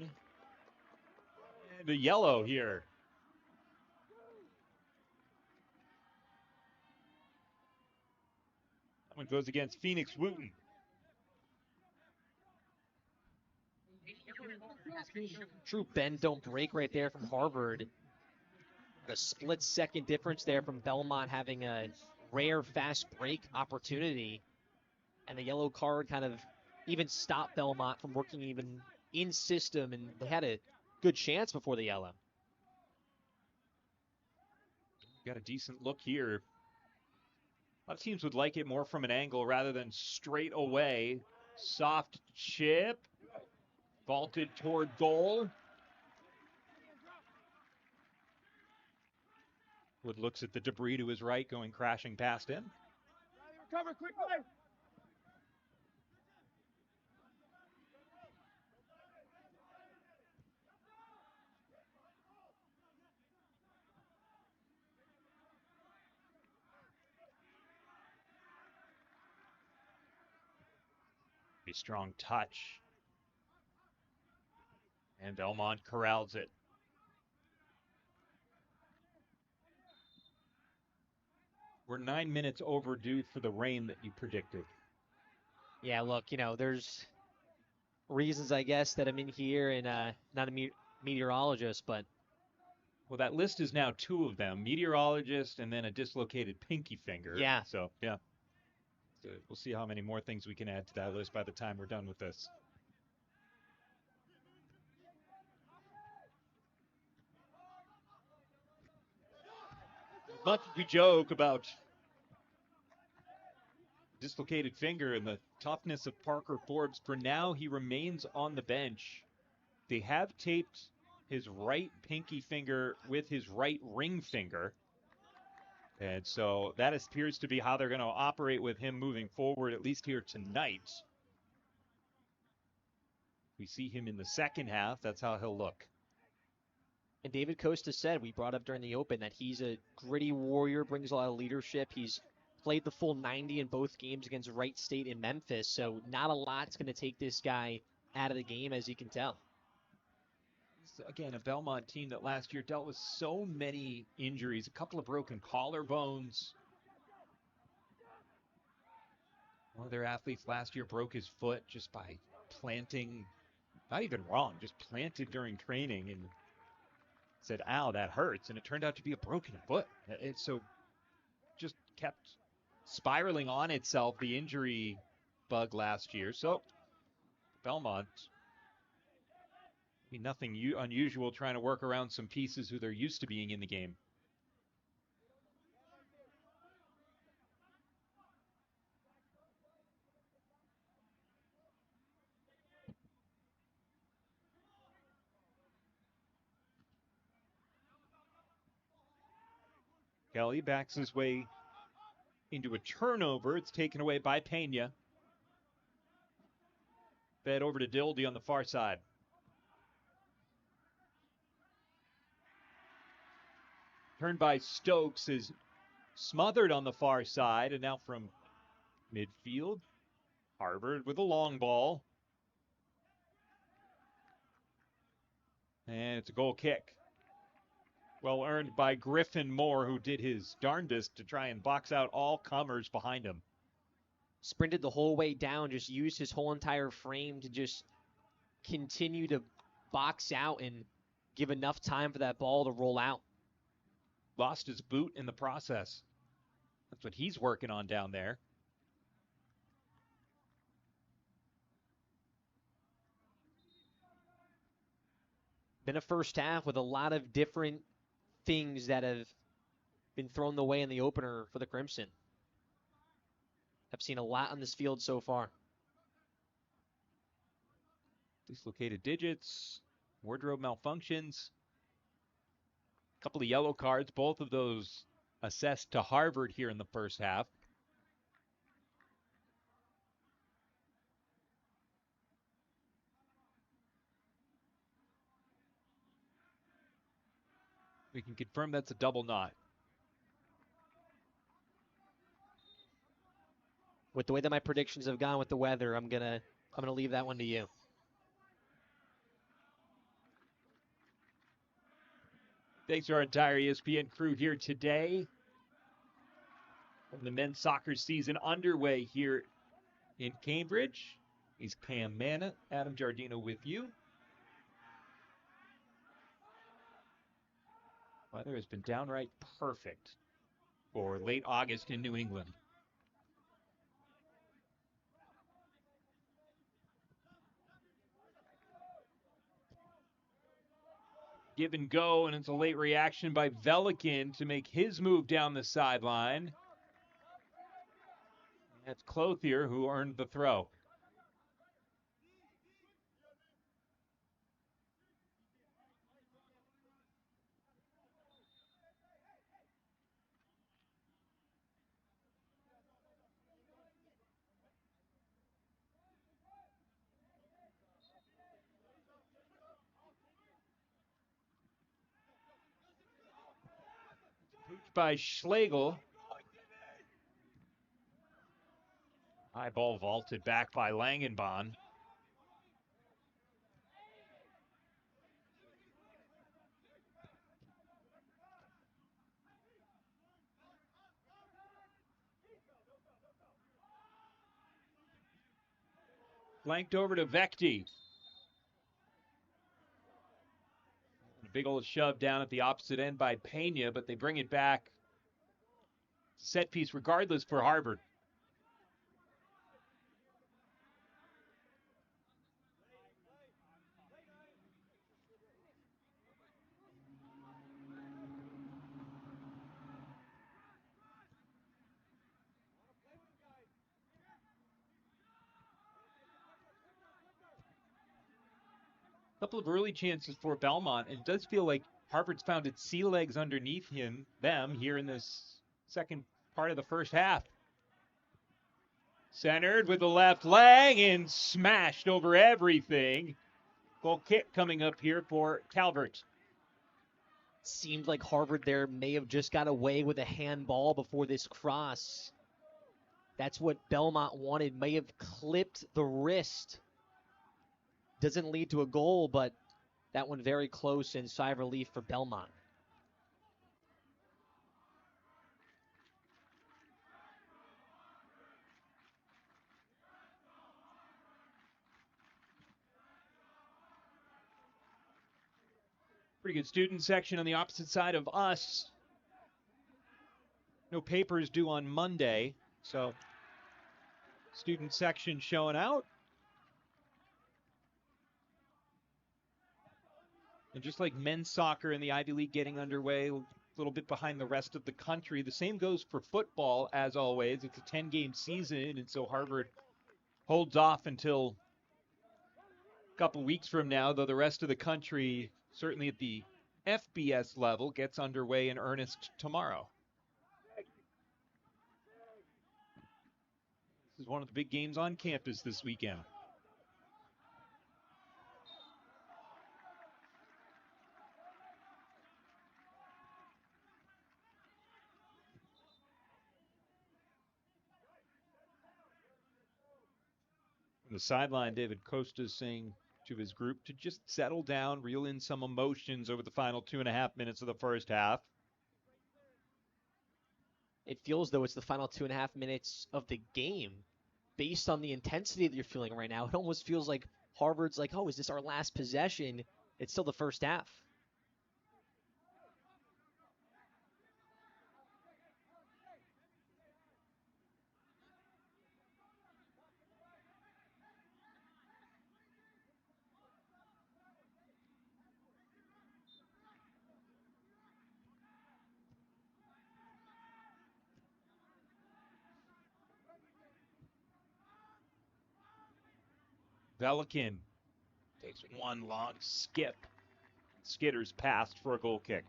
And a yellow here. That one goes against Phoenix Wooten. True bend, don't break right there from Harvard. A split-second difference there from Belmont having a rare fast break opportunity. And the yellow card kind of even stopped Belmont from working even in system, and they had a good chance before the yellow. Got a decent look here. A lot of teams would like it more from an angle rather than straight away. Soft chip. Vaulted toward goal. Wood looks at the debris to his right going crashing past him. Recover quickly. A strong touch. And Belmont corrals it. We're 9 minutes overdue for the rain that you predicted. Yeah, look, there's reasons, I guess, that I'm in here and not a meteorologist, but Well, that list is now 2 of them, meteorologist and then a dislocated pinky finger. Yeah. So, yeah. So we'll see how many more things we can add to that list by the time we're done with this. As much as we joke about dislocated finger and the toughness of Parker Forbes, for now he remains on the bench. They have taped his right pinky finger with his right ring finger. And so that appears to be how they're going to operate with him moving forward, at least here tonight. We see him in the second half. That's how he'll look. And David Costa said, we brought up during the Open, that he's a gritty warrior, brings a lot of leadership. He's played the full 90 in both games against Wright State in Memphis, so not a lot's going to take this guy out of the game, as you can tell. Again, a Belmont team that last year dealt with so many injuries, a couple of broken collarbones. One of their athletes last year broke his foot just by planting, not even wrong, just planted during training and said, ow, that hurts. And it turned out to be a broken foot. It's so just kept spiraling on itself, the injury bug last year. So Belmont, nothing unusual trying to work around some pieces who they're used to being in the game. Kelly backs his way into a turnover. It's taken away by Pena. Fed over to Dildy on the far side. Turned by Stokes is smothered on the far side, and now from midfield, Harvard with a long ball. And it's a goal kick. Well earned by Griffin Moore, who did his darndest to try and box out all comers behind him. Sprinted the whole way down, just used his whole entire frame to just continue to box out and give enough time for that ball to roll out. Lost his boot in the process. That's what he's working on down there. Been a first half with a lot of different things that have been thrown the way in the opener for the Crimson. I've seen a lot on this field so far. Dislocated digits, wardrobe malfunctions, a couple of yellow cards, both of those assessed to Harvard here in the first half. We can confirm that's a double knot. With the way that my predictions have gone with the weather, I'm gonna leave that one to you. Thanks to our entire ESPN crew here today. The men's soccer season underway here in Cambridge. He's Cam Manna, Adam Giardino with you. Weather has been downright perfect for late August in New England. Give and go, and it's a late reaction by Velikin to make his move down the sideline. That's Clothier who earned the throw. By Schlegel. High ball vaulted back by Langenbahn. Flanked over to Vecti. A big old shove down at the opposite end by Pena, but they bring it back. Set piece regardless for Harvard. Couple of early chances for Belmont, and it does feel like Harvard's found its sea legs underneath them here in this second part of the first half. Centered with the left leg and smashed over everything. Goal kick coming up here for Calvert. Seemed like Harvard there may have just got away with a handball before this cross. That's what Belmont wanted, may have clipped the wrist. Doesn't lead to a goal, but that one very close and sigh of relief for Belmont. Pretty good student section on the opposite side of us. No papers due on Monday, so student section showing out. And just like men's soccer in the Ivy League getting underway, a little bit behind the rest of the country, the same goes for football, as always. It's a 10-game season, and so Harvard holds off until a couple weeks from now, though the rest of the country, certainly at the FBS level, gets underway in earnest tomorrow. This is one of the big games on campus this weekend. On the sideline, David Costa is saying to his group to just settle down, reel in some emotions over the final 2.5 minutes of the first half. It feels though it's the final 2.5 minutes of the game. Based on the intensity that you're feeling right now, it almost feels like Harvard's like, oh, is this our last possession? It's still the first half. Velikin Takes one long skip. Skitters past for a goal kick.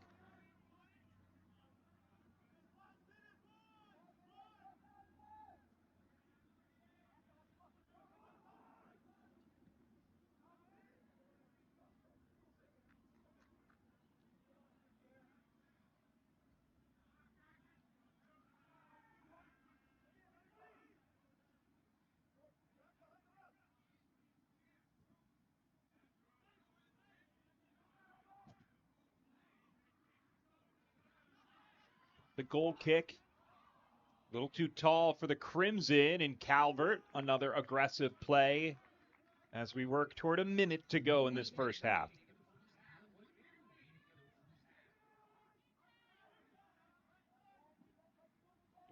The goal kick, a little too tall for the Crimson, and Calvert, another aggressive play as we work toward a minute to go in this first half.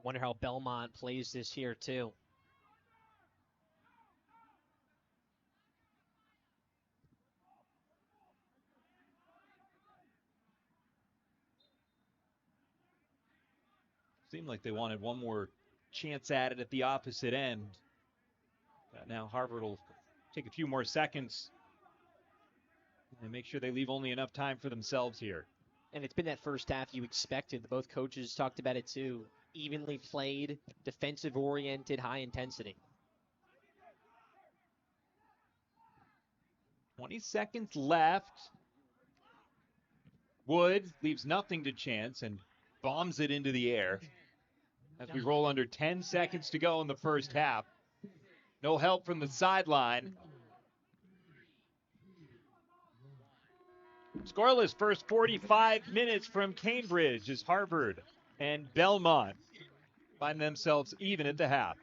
Wonder how Belmont plays this here, too. Seemed like they wanted one more chance at it at the opposite end. Now Harvard will take a few more seconds and make sure they leave only enough time for themselves here. And it's been that first half you expected. Both coaches talked about it too. Evenly played, defensive-oriented, high intensity. 20 seconds left. Wood leaves nothing to chance and bombs it into the air as we roll under 10 seconds to go in the first half. No help from the sideline. Scoreless first 45 minutes from Cambridge as Harvard and Belmont find themselves even at the half.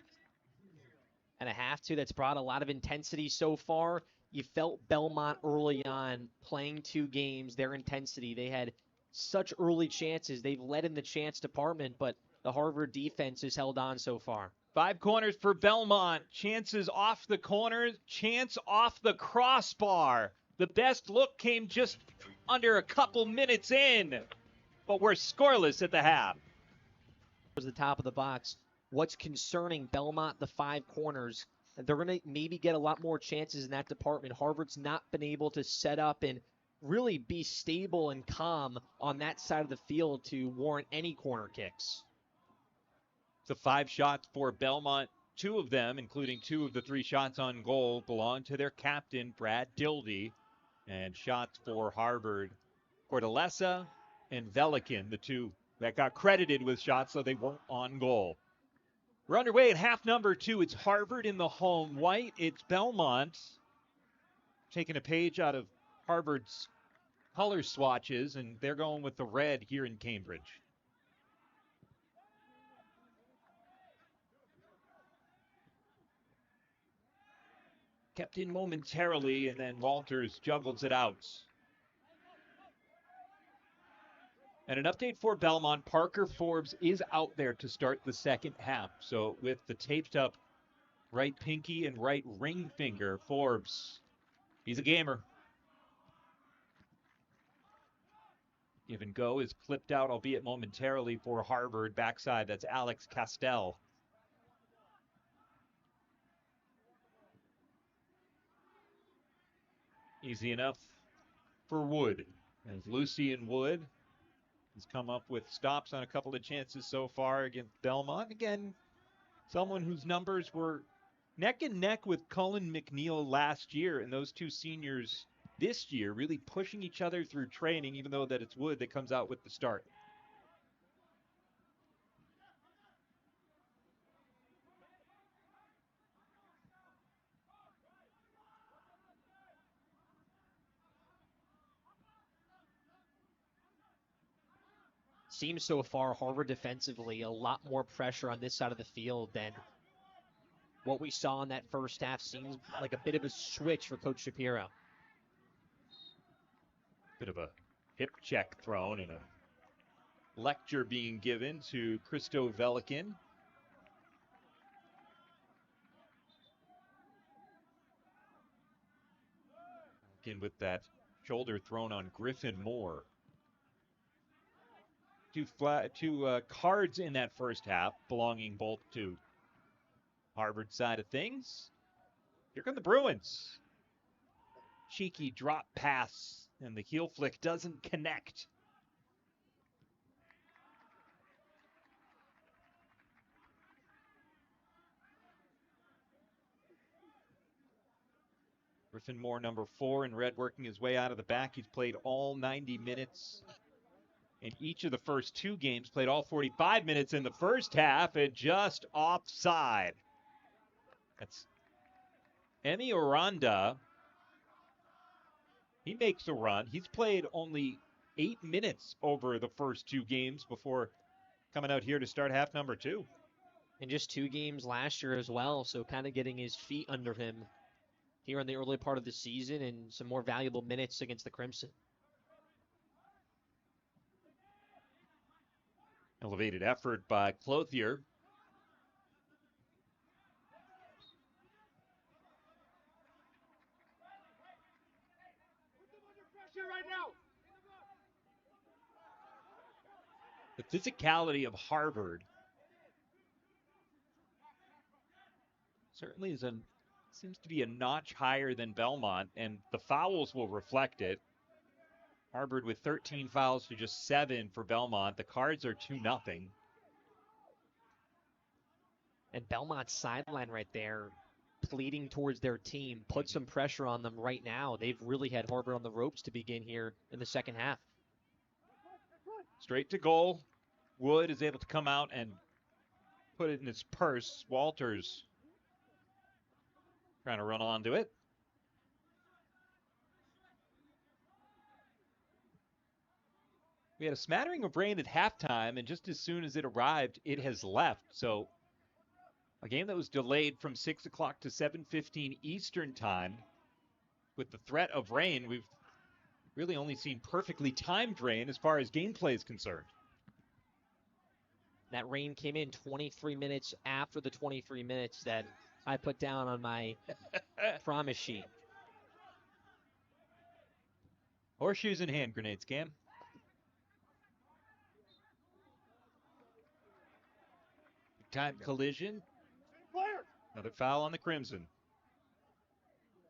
And a half, too, that's brought a lot of intensity so far. You felt Belmont early on playing two games, their intensity. They had such early chances. They've led in the chance department, but the Harvard defense has held on so far. 5 corners for Belmont. Chances off the corners. Chance off the crossbar. The best look came just under a couple minutes in, but we're scoreless at the half. The top of the box. What's concerning Belmont, the 5 corners, they're going to maybe get a lot more chances in that department. Harvard's not been able to set up and really be stable and calm on that side of the field to warrant any corner kicks. The 5 shots for Belmont, 2 of them, including 2 of the 3 shots on goal, belong to their captain, Brad Dildy. And shots for Harvard, Cordelesa and Velikin, the 2 that got credited with shots, so they weren't on goal. We're underway at half number 2. It's Harvard in the home white. It's Belmont taking a page out of Harvard's color swatches, and they're going with the red here in Cambridge. Kept in momentarily, and then Walters juggles it out. And an update for Belmont, Parker Forbes is out there to start the second half. So with the taped up right pinky and right ring finger, Forbes, he's a gamer. Give and go is clipped out, albeit momentarily, for Harvard. Backside, that's Alex Castell. Easy enough for Wood. As Lucian Wood has come up with stops on a couple of chances so far against Belmont. Again, someone whose numbers were neck and neck with Cullen McNeil last year, and those 2 seniors this year really pushing each other through training, even though that it's Wood that comes out with the start. Seems so far, Harvard defensively, a lot more pressure on this side of the field than what we saw in that first half. Seems like a bit of a switch for Coach Shapiro. Bit of a hip check thrown and a lecture being given to Christo Velikin. Again with that shoulder thrown on Griffin Moore. Two cards in that first half, belonging both to Harvard side of things. Here come the Bruins. cheeky drop pass, and the heel flick doesn't connect. Griffin Moore, number 4, in red, working his way out of the back. He's played all 90 minutes in each of the first 2 games, played all 45 minutes in the first half, and just offside. That's Emi Oranda. He makes a run. He's played only 8 minutes over the first 2 games before coming out here to start half number 2. And just 2 games last year as well, so kind of getting his feet under him here in the early part of the season and some more valuable minutes against the Crimson. Elevated effort by Clothier. The physicality of Harvard certainly seems to be a notch higher than Belmont, and the fouls will reflect it. Harvard with 13 fouls to just 7 for Belmont. The Cards are 2-0. And Belmont's sideline right there, pleading towards their team, put some pressure on them right now. They've really had Harvard on the ropes to begin here in the second half. Straight to goal. Wood is able to come out and put it in his purse. Walters trying to run onto it. We had a smattering of rain at halftime, and just as soon as it arrived, it has left. So a game that was delayed from 6 o'clock to 7:15 Eastern time with the threat of rain, we've really only seen perfectly timed rain as far as gameplay is concerned. That rain came in 23 minutes after the 23 minutes that I put down on my promise sheet. Horseshoes and hand grenades, Cam. Time collision. Player. Another foul on the Crimson.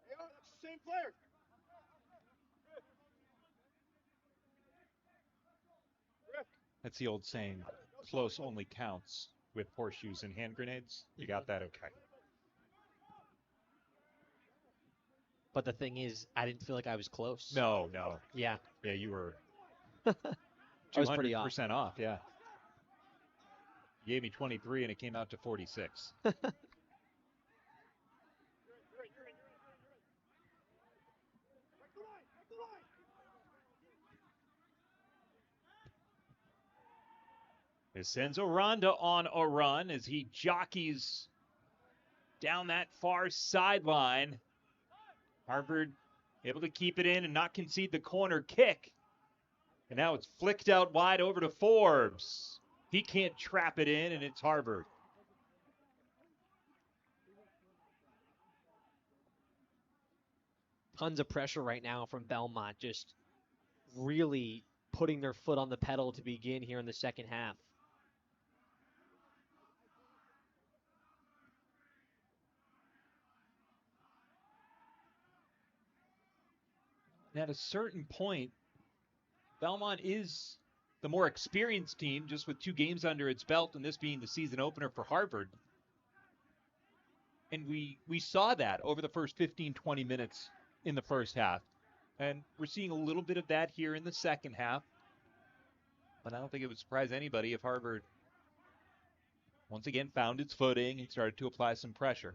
Hey, that's the same player. That's the old saying, close only counts with horseshoes and hand grenades. You got that okay. But the thing is, I didn't feel like I was close. No. Yeah. Yeah, you were I was pretty off. 200% off, yeah. You gave me 23 and it came out to 46. This sends Oranda on a run as he jockeys down that far sideline. Harvard able to keep it in and not concede the corner kick. And now it's flicked out wide over to Forbes. He can't trap it in, and it's Harvard. Tons of pressure right now from Belmont, just really putting their foot on the pedal to begin here in the second half. And at a certain point, Belmont is the more experienced team, just with 2 games under its belt, and this being the season opener for Harvard. And we saw that over the first 15, 20 minutes in the first half. And we're seeing a little bit of that here in the second half. But I don't think it would surprise anybody if Harvard once again found its footing and started to apply some pressure.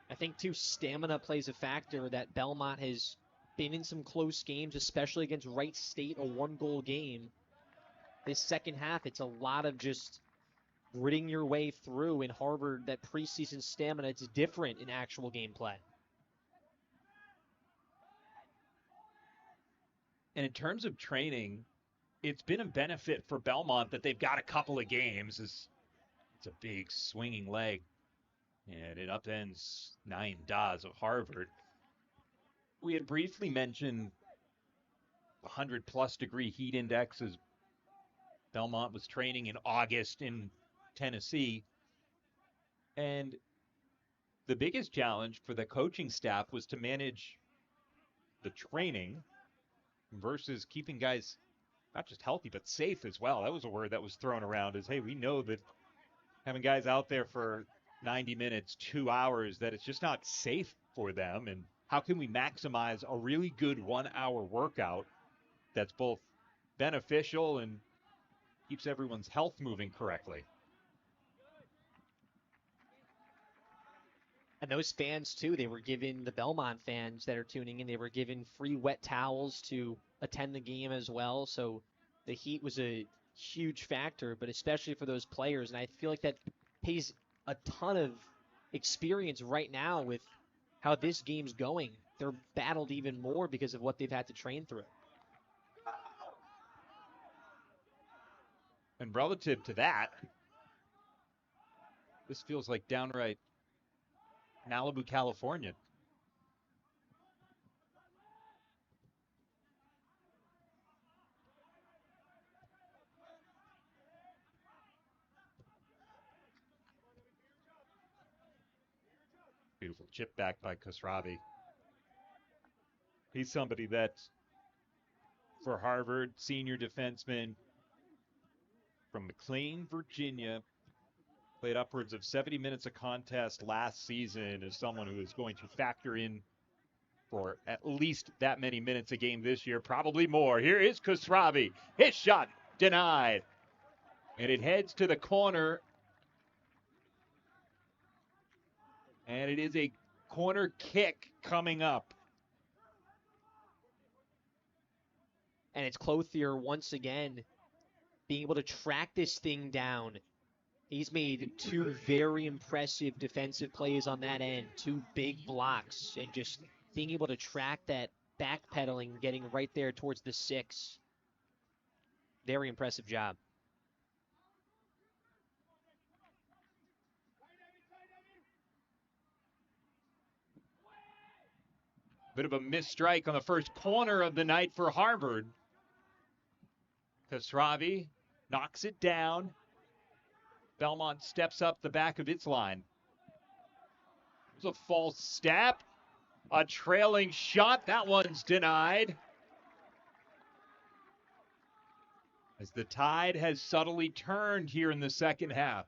I think, too, stamina plays a factor that Belmont has been in some close games, especially against Wright State, a 1-goal game. This second half, it's a lot of just gritting your way through. In Harvard, that preseason stamina, it's different in actual gameplay. And in terms of training, it's been a benefit for Belmont that they've got a couple of games. It's a big swinging leg. And it upends 9 Das of Harvard. We had briefly mentioned 100-plus degree heat index as Belmont was training in August in Tennessee. And the biggest challenge for the coaching staff was to manage the training versus keeping guys not just healthy, but safe as well. That was a word that was thrown around as, hey, we know that having guys out there for 90 minutes, 2 hours, that it's just not safe for them. And how can we maximize a really good 1 hour workout that's both beneficial and keeps everyone's health moving correctly? And those fans, too, they were given, the Belmont fans that are tuning in, they were given free wet towels to attend the game as well. So the heat was a huge factor, but especially for those players. And I feel like that pays a ton of experience right now with how this game's going. They're battled even more because of what they've had to train through. And relative to that, this feels like downright Malibu, California. Beautiful chip back by Khosravi. He's somebody that, for Harvard, senior defenseman from McLean, Virginia, played upwards of 70 minutes of contest last season, as someone who is going to factor in for at least that many minutes a game this year, probably more. Here is Khosravi. His shot denied. And it heads to the corner. And it is a corner kick coming up. And it's Clothier once again being able to track this thing down. He's made two very impressive defensive plays on that end, two big blocks, and just being able to track that backpedaling, getting right there towards the 6. Very impressive job. Bit of a missed strike on the first corner of the night for Harvard. Khosravi knocks it down. Belmont steps up the back of its line. It's a false step. A trailing shot. That one's denied. As the tide has subtly turned here in the second half.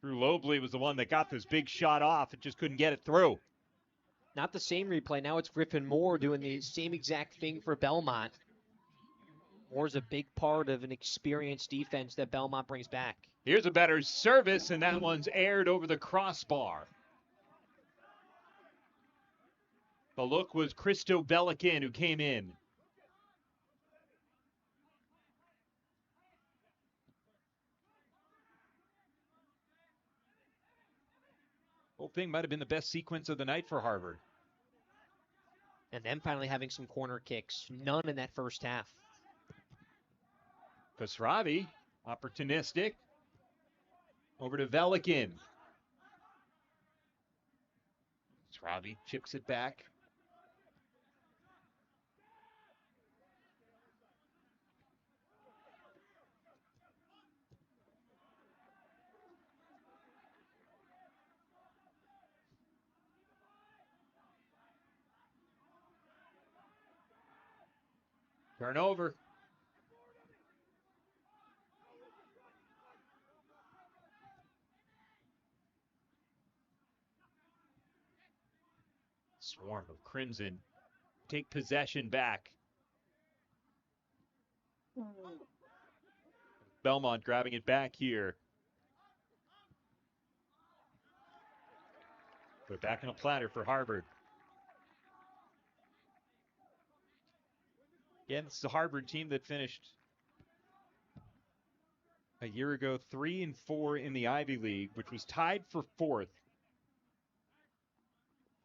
Drew Lobley was the one that got this big shot off and just couldn't get it through. Not the same replay. Now it's Griffin Moore doing the same exact thing for Belmont. Moore's a big part of an experienced defense that Belmont brings back. Here's a better service, and that one's aired over the crossbar. The look was Christo Belikin who came in. Whole thing might have been the best sequence of the night for Harvard. And them finally having some corner kicks. None in that first half. Khosravi, opportunistic. Over to Velikin. Khosravi chips it back. Turnover. Swarm of Crimson take possession back. Belmont grabbing it back here. Put back on a platter for Harvard. Again, this is a Harvard team that finished a year ago 3-4 in the Ivy League, which was tied for 4th.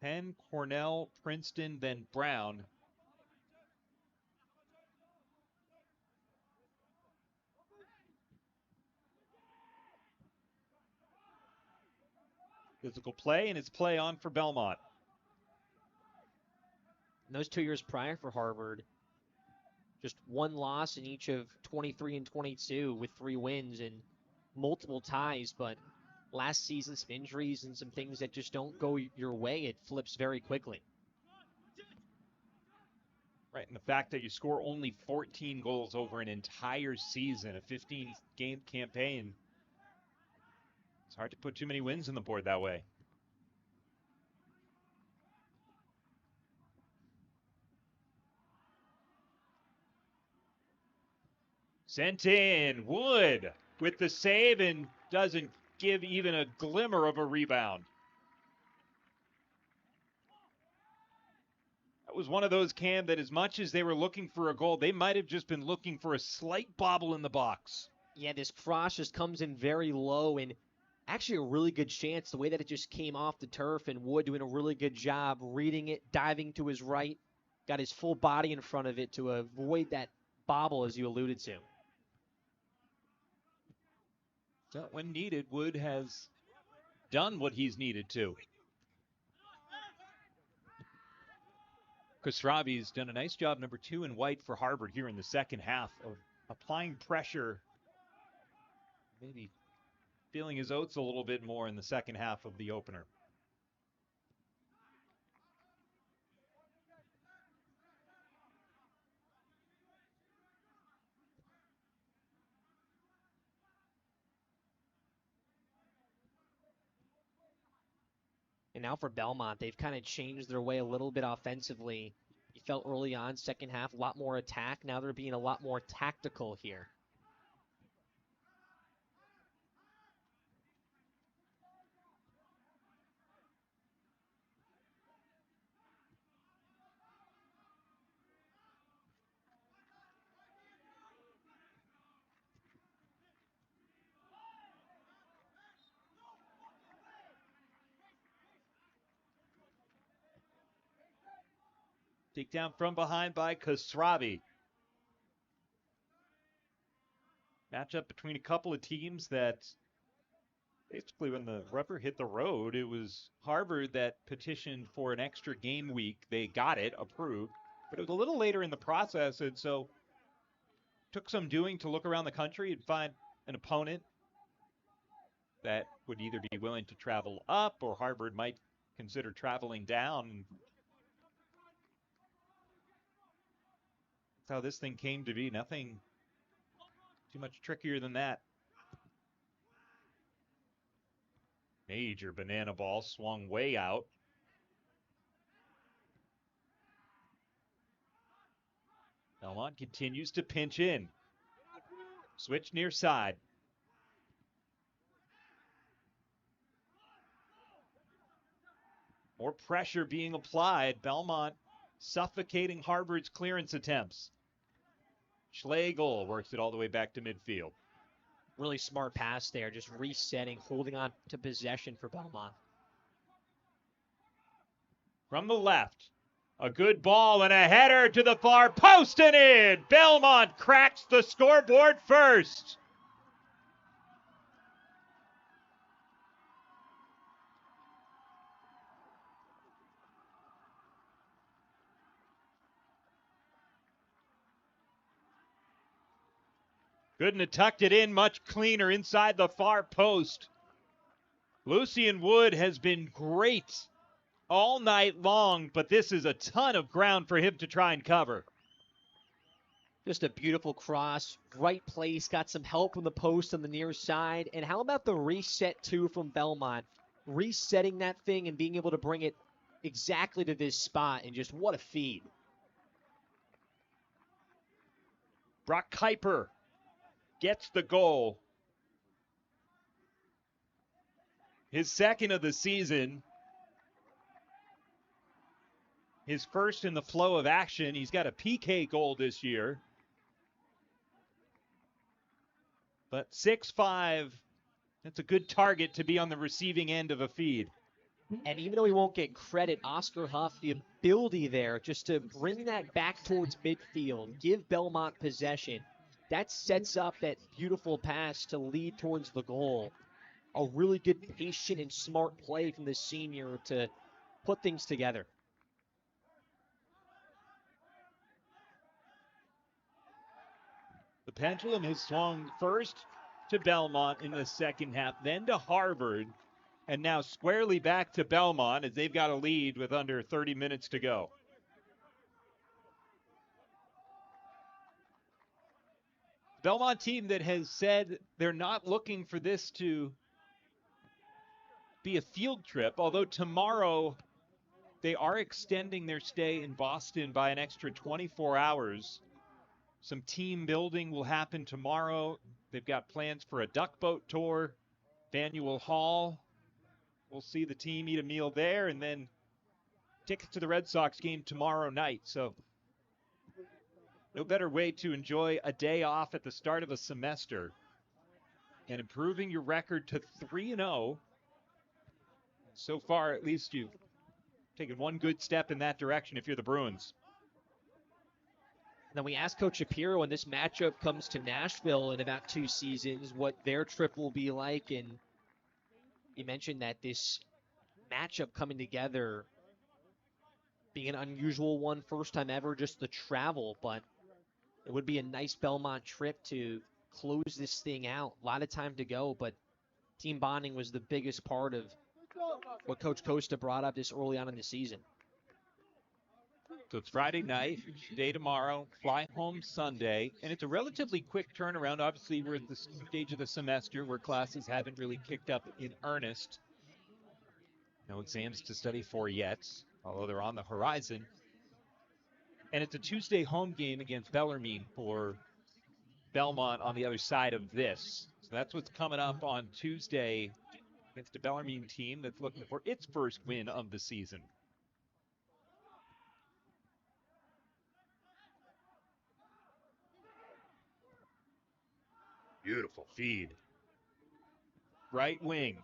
Penn, Cornell, Princeton, then Brown. Physical play, and it's play on for Belmont. In those 2 years prior for Harvard, just one loss in each of 23 and 22 with 3 wins and multiple ties, but last season, some injuries and some things that just don't go your way, it flips very quickly. Right, and the fact that you score only 14 goals over an entire season, a 15-game campaign, it's hard to put too many wins on the board that way. Sent in. Wood with the save and doesn't give even a glimmer of a rebound. That was one of those, Cam, that as much as they were looking for a goal, they might have just been looking for a slight bobble in the box. Yeah, this cross just comes in very low, and actually a really good chance the way that it just came off the turf, and Wood doing a really good job reading it, diving to his right, got his full body in front of it to avoid that bobble, as you alluded to. So when needed, Wood has done what he's needed to. Khosravi's done a nice job, number 2 in white for Harvard here in the second half, of applying pressure, maybe feeling his oats a little bit more in the second half of the opener. And now for Belmont, they've kind of changed their way a little bit offensively. You felt early on, second half, a lot more attack. Now they're being a lot more tactical here. Takedown from behind by Khosravi. Matchup between a couple of teams that basically, when the rubber hit the road, it was Harvard that petitioned for an extra game week. They got it approved, but it was a little later in the process, and so took some doing to look around the country and find an opponent that would either be willing to travel up or Harvard might consider traveling down. That's how this thing came to be. Nothing too much trickier than that. Major banana ball swung way out. Belmont continues to pinch in. Switch near side. More pressure being applied. Belmont suffocating Harvard's clearance attempts. Schlegel works it all the way back to midfield. Really smart pass there, just resetting, holding on to possession for Belmont. From the left, a good ball and a header to the far post and in. Belmont cracks the scoreboard first. Couldn't have tucked it in much cleaner inside the far post. Lucian Wood has been great all night long, but this is a ton of ground for him to try and cover. Just a beautiful cross, right place, got some help from the post on the near side. And how about the reset, too, from Belmont? Resetting that thing and being able to bring it exactly to this spot, and just what a feed. Brock Kuiper gets the goal. His second of the season. His first in the flow of action. He's got a PK goal this year. But 6'5", that's a good target to be on the receiving end of a feed. And even though he won't get credit, Oscar Huff, the ability there just to bring that back towards midfield, give Belmont possession, that sets up that beautiful pass to lead towards the goal. A really good, patient, and smart play from the senior to put things together. The pendulum has swung first to Belmont in the second half, then to Harvard, and now squarely back to Belmont as they've got a lead with under 30 minutes to go. Belmont team that has said they're not looking for this to be a field trip, although tomorrow they are extending their stay in Boston by an extra 24 hours. Some team building will happen tomorrow. They've got plans for a duck boat tour, Faneuil Hall. We'll see the team eat a meal there, and then tickets to the Red Sox game tomorrow night. So no better way to enjoy a day off at the start of a semester and improving your record to 3-0. So far, at least you've taken one good step in that direction if you're the Bruins. Then we asked Coach Shapiro when this matchup comes to Nashville in about 2 seasons what their trip will be like. And he mentioned that this matchup coming together being an unusual one, first time ever, just the travel, but it would be a nice Belmont trip to close this thing out. A lot of time to go, but team bonding was the biggest part of what Coach Costa brought up this early on in the season. So it's Friday night, day tomorrow, fly home Sunday, and it's a relatively quick turnaround. Obviously, we're at the stage of the semester where classes haven't really kicked up in earnest. No exams to study for yet, although they're on the horizon. And it's a Tuesday home game against Bellarmine for Belmont on the other side of this. So that's what's coming up on Tuesday against a Bellarmine team that's looking for its first win of the season. Beautiful feed. Right wing.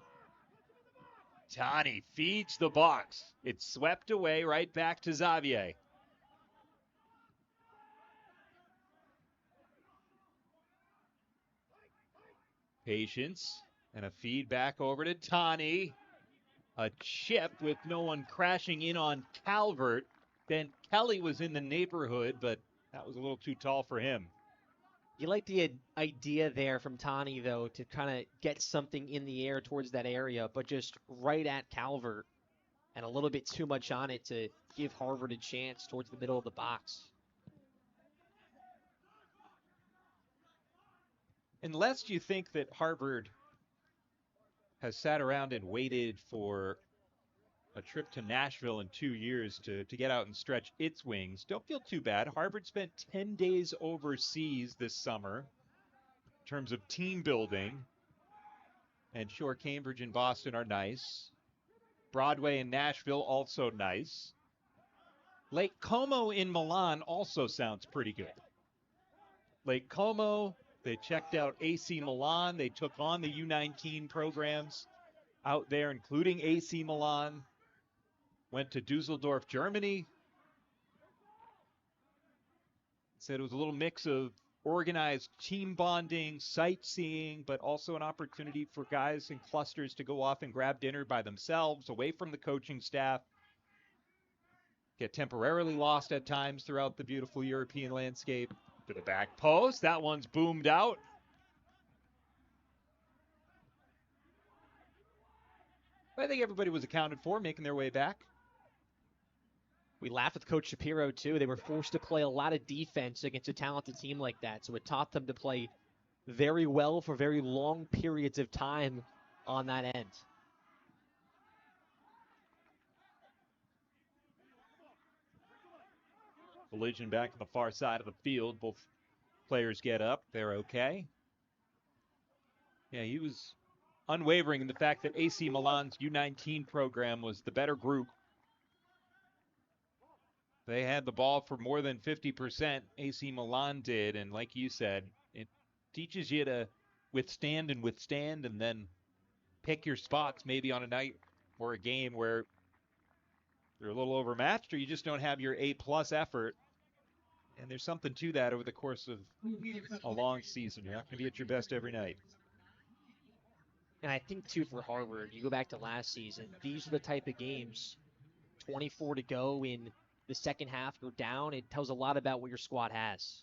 Tani feeds the box. It's swept away right back to Xavier. Patience. And a feed back over to Tani. A chip with no one crashing in on Calvert. Ben Kelly was in the neighborhood, but that was a little too tall for him. You like the idea there from Tani, though, to kind of get something in the air towards that area, but just right at Calvert and a little bit too much on it to give Harvard a chance towards the middle of the box. Unless you think that Harvard has sat around and waited for a trip to Nashville in 2 years to get out and stretch its wings, don't feel too bad. Harvard spent 10 days overseas this summer in terms of team building. And sure, Cambridge and Boston are nice. Broadway and Nashville also nice. Lake Como in Milan also sounds pretty good. Lake Como, they checked out AC Milan. They took on the U19 programs out there, including AC Milan. Went to Dusseldorf, Germany. Said it was a little mix of organized team bonding, sightseeing, but also an opportunity for guys in clusters to go off and grab dinner by themselves, away from the coaching staff. Get temporarily lost at times throughout the beautiful European landscape. To the back post. That one's boomed out. I think everybody was accounted for, making their way back. We laughed with Coach Shapiro, too. They were forced to play a lot of defense against a talented team like that, so it taught them to play very well for very long periods of time on that end. Collision back on the far side of the field. Both players get up. They're okay. Yeah, he was unwavering in the fact that AC Milan's U19 program was the better group. They had the ball for more than 50%. AC Milan did, and like you said, it teaches you to withstand and then pick your spots maybe on a night or a game where you're a little overmatched or you just don't have your A-plus effort. And there's something to that over the course of a long season. You're not going to be at your best every night. And I think, too, for Harvard, you go back to last season, these are the type of games, 24 to go in the second half, you're down. It tells a lot about what your squad has.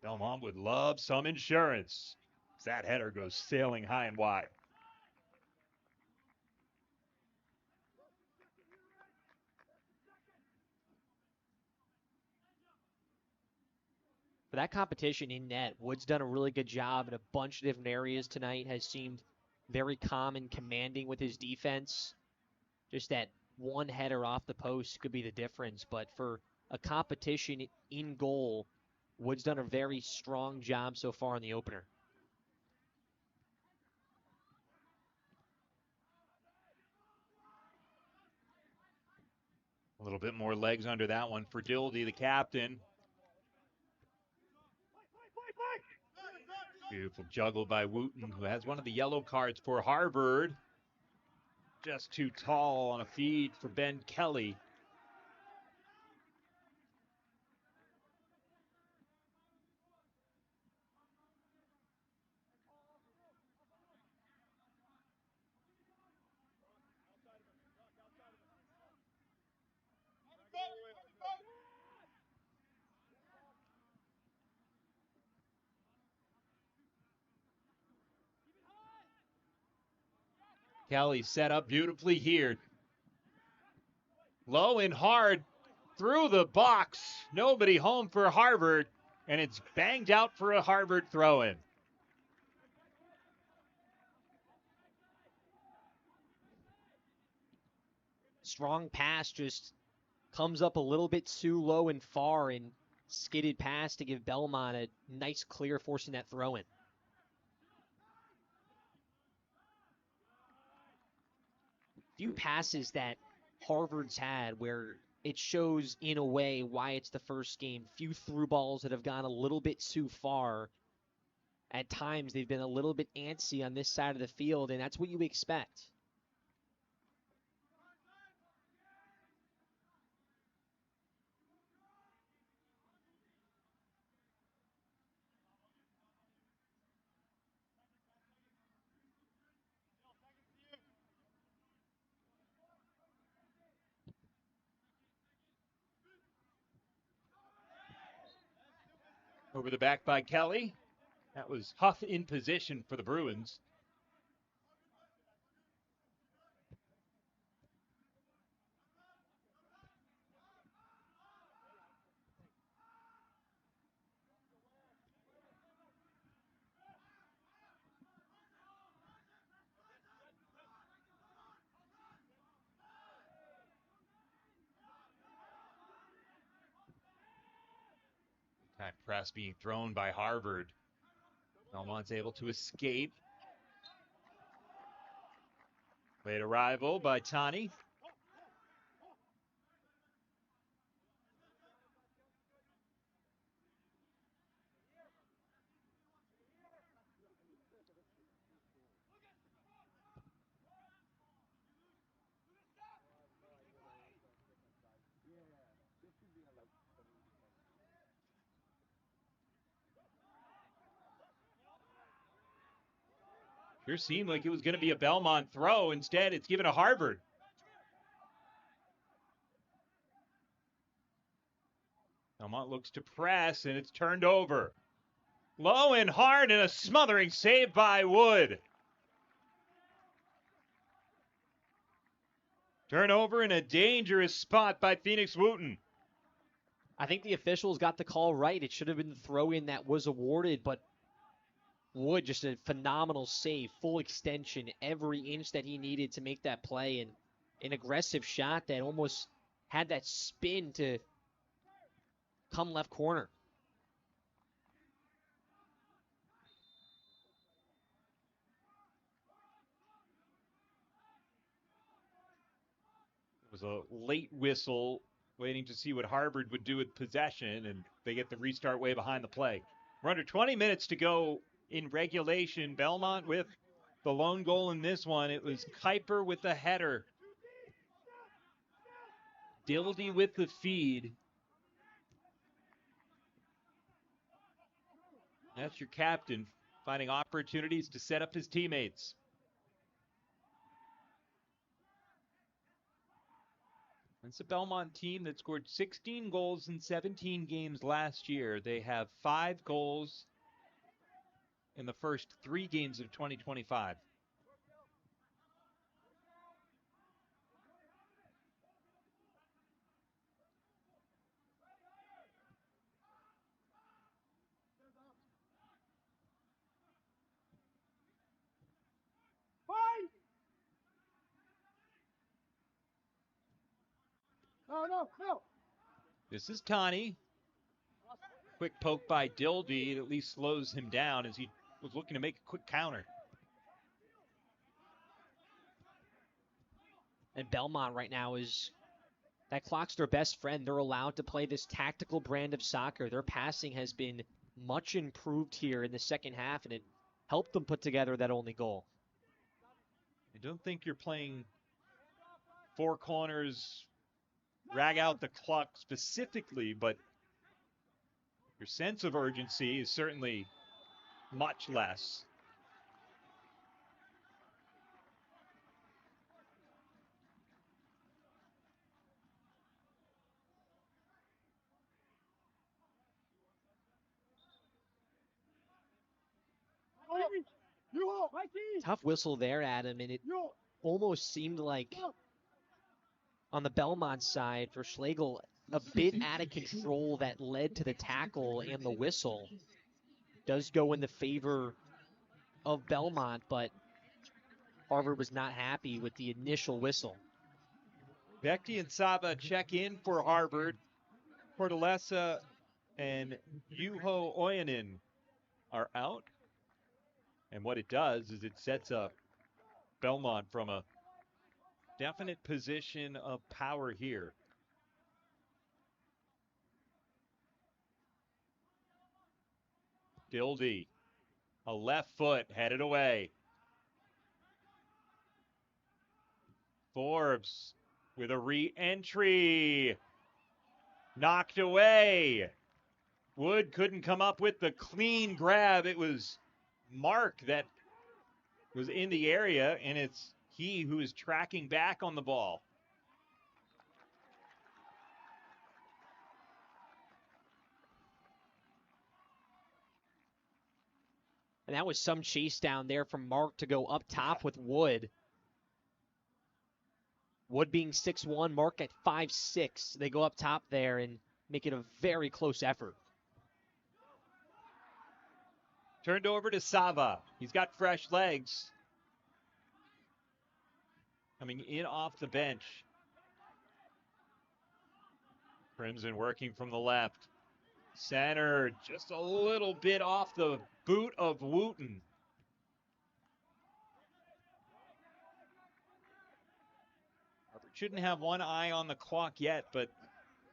Belmont would love some insurance. That header goes sailing high and wide. For that competition in net, Wood's done a really good job in a bunch of different areas tonight, has seemed very calm and commanding with his defense. Just that one header off the post could be the difference. But for a competition in goal, Wood's done a very strong job so far in the opener. A little bit more legs under that one for Dildy, the captain. Beautiful juggle by Wooten, who has one of the yellow cards for Harvard. Just too tall on a feed for Ben Kelly. Kelly set up beautifully here. Low and hard through the box. Nobody home for Harvard, and it's banged out for a Harvard throw-in. Strong pass just comes up a little bit too low and far, and skidded pass to give Belmont a nice clear, forcing that throw in. Few passes that Harvard's had where it shows in a way why it's the first game. Few through balls that have gone a little bit too far. At times they've been a little bit antsy on this side of the field, and that's what you expect. Over the back by Kelly. That was Huff in position for the Bruins. Attack press being thrown by Harvard. Belmont's able to escape. Late arrival by Tani. Sure seemed like it was going to be a Belmont throw. Instead, it's given to Harvard. Belmont looks to press, and it's turned over. Low and hard, and a smothering save by Wood. Turnover in a dangerous spot by Phoenix Wooten. I think the officials got the call right. It should have been the throw-in that was awarded, but Wood, just a phenomenal save, full extension, every inch that he needed to make that play, and an aggressive shot that almost had that spin to come left corner. It was a late whistle, waiting to see what Harvard would do with possession, and they get the restart way behind the play. We're under 20 minutes to go in regulation. Belmont with the lone goal in this one. It was Kuiper with the header. Dildy with the feed. That's your captain, finding opportunities to set up his teammates. It's a Belmont team that scored 16 goals in 17 games last year. They have 5 goals in the first 3 games of 2025. No. This is Tani. Quick poke by Dildy. It at least slows him down as he was looking to make a quick counter. And Belmont right now is, that clock's their best friend. They're allowed to play this tactical brand of soccer. Their passing has been much improved here in the second half, and it helped them put together that only goal. I don't think you're playing 4 corners, drag out the clock specifically, but your sense of urgency is certainly much less. Tough whistle there, Adam, and it almost seemed like on the Belmont side for Schlegel, a bit out of control that led to the tackle, and the whistle does go in the favor of Belmont, but Harvard was not happy with the initial whistle. Vecti and Saba check in for Harvard. Portalesa and Juho Ojanen are out. And what it does is it sets up Belmont from a definite position of power here. Dildy, a left foot headed away. Forbes with a re-entry. Knocked away. Wood couldn't come up with the clean grab. It was Mark that was in the area, and it's he who is tracking back on the ball. And that was some chase down there from Mark to go up top with Wood. Wood being 6'1", Mark at 5'6". They go up top there and make it a very close effort. Turned over to Sava. He's got fresh legs. Coming in off the bench. Crimson working from the left. Center just a little bit off the boot of Wooten. Harvard shouldn't have one eye on the clock yet, but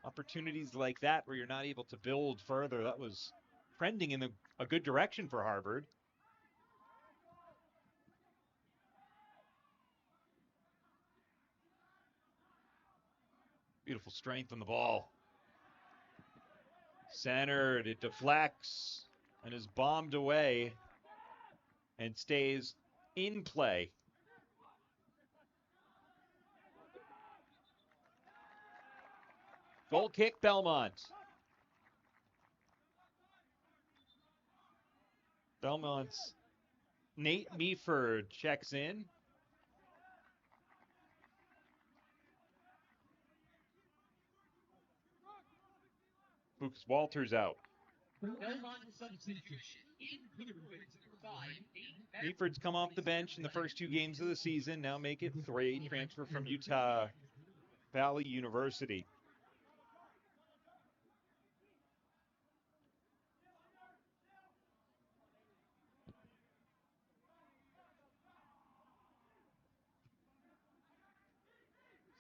opportunities like that where you're not able to build further, that was trending in a good direction for Harvard. Beautiful strength on the ball. Centered, it deflects and is bombed away and stays in play. Goal kick, Belmont. Belmont's Nate Meaford checks in. Fuchs Walters out. Meaford's come off the bench in the first 2 games of the season, now make it 3. Transfer from Utah Valley University.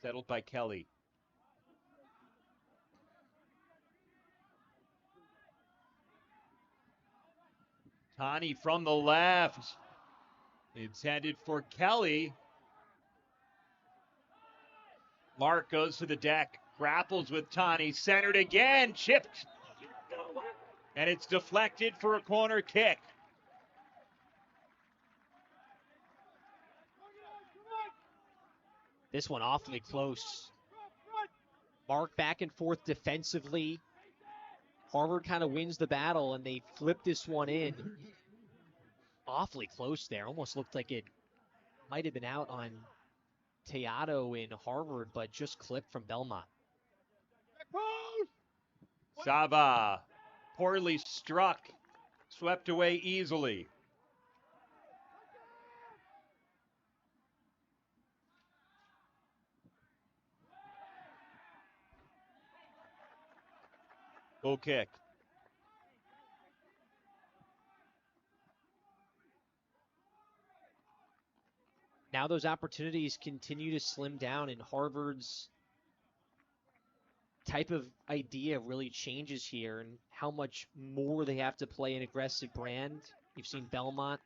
Settled by Kelly. Tani from the left. It's headed for Kelly. Mark goes to the deck, grapples with Tani, centered again, chipped. And it's deflected for a corner kick. This one awfully close. Mark back and forth defensively. Harvard kind of wins the battle, and they flip this one in. Awfully close there. Almost looked like it might have been out on Teato in Harvard, but just clipped from Belmont. Saba, poorly struck, swept away easily. Goal kick. Now those opportunities continue to slim down, and Harvard's type of idea really changes here and how much more they have to play an aggressive brand. You've seen Belmont,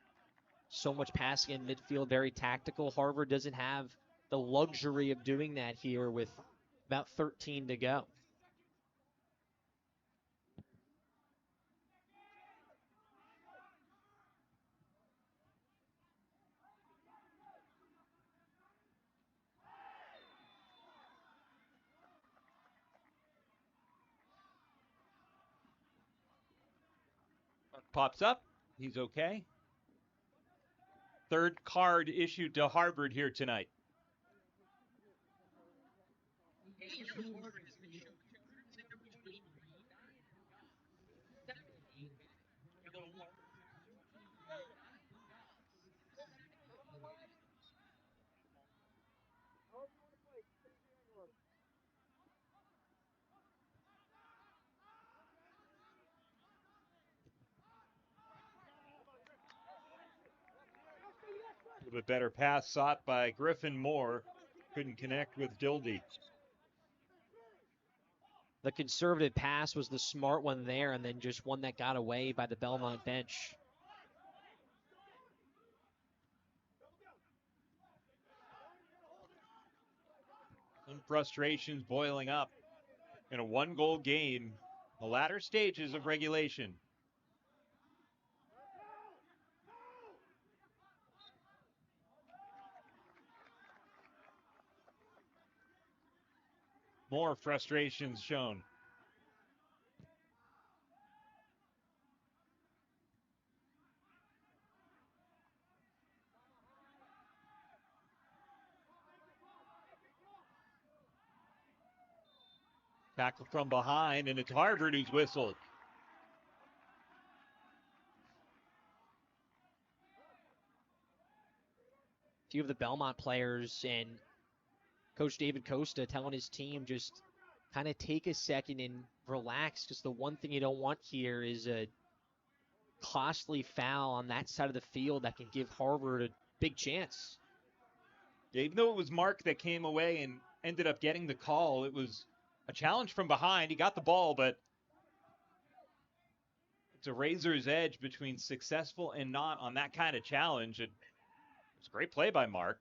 so much passing in midfield, very tactical. Harvard doesn't have the luxury of doing that here with about 13 to go. Pops up. He's okay. Third card issued to Harvard here tonight. A little bit better pass sought by Griffin Moore. Couldn't connect with Dildy. The conservative pass was the smart one there, and then just one that got away by the Belmont bench. Some frustrations boiling up in a one-goal game, the latter stages of regulation. More frustrations shown. Tackle from behind, and it's Harvard who's whistled. A few of the Belmont players and Coach David Costa telling his team just kind of take a second and relax, because the one thing you don't want here is a costly foul on that side of the field that can give Harvard a big chance. Even though it was Mark that came away and ended up getting the call, it was a challenge from behind. He got the ball, but it's a razor's edge between successful and not on that kind of challenge. And it's a great play by Mark.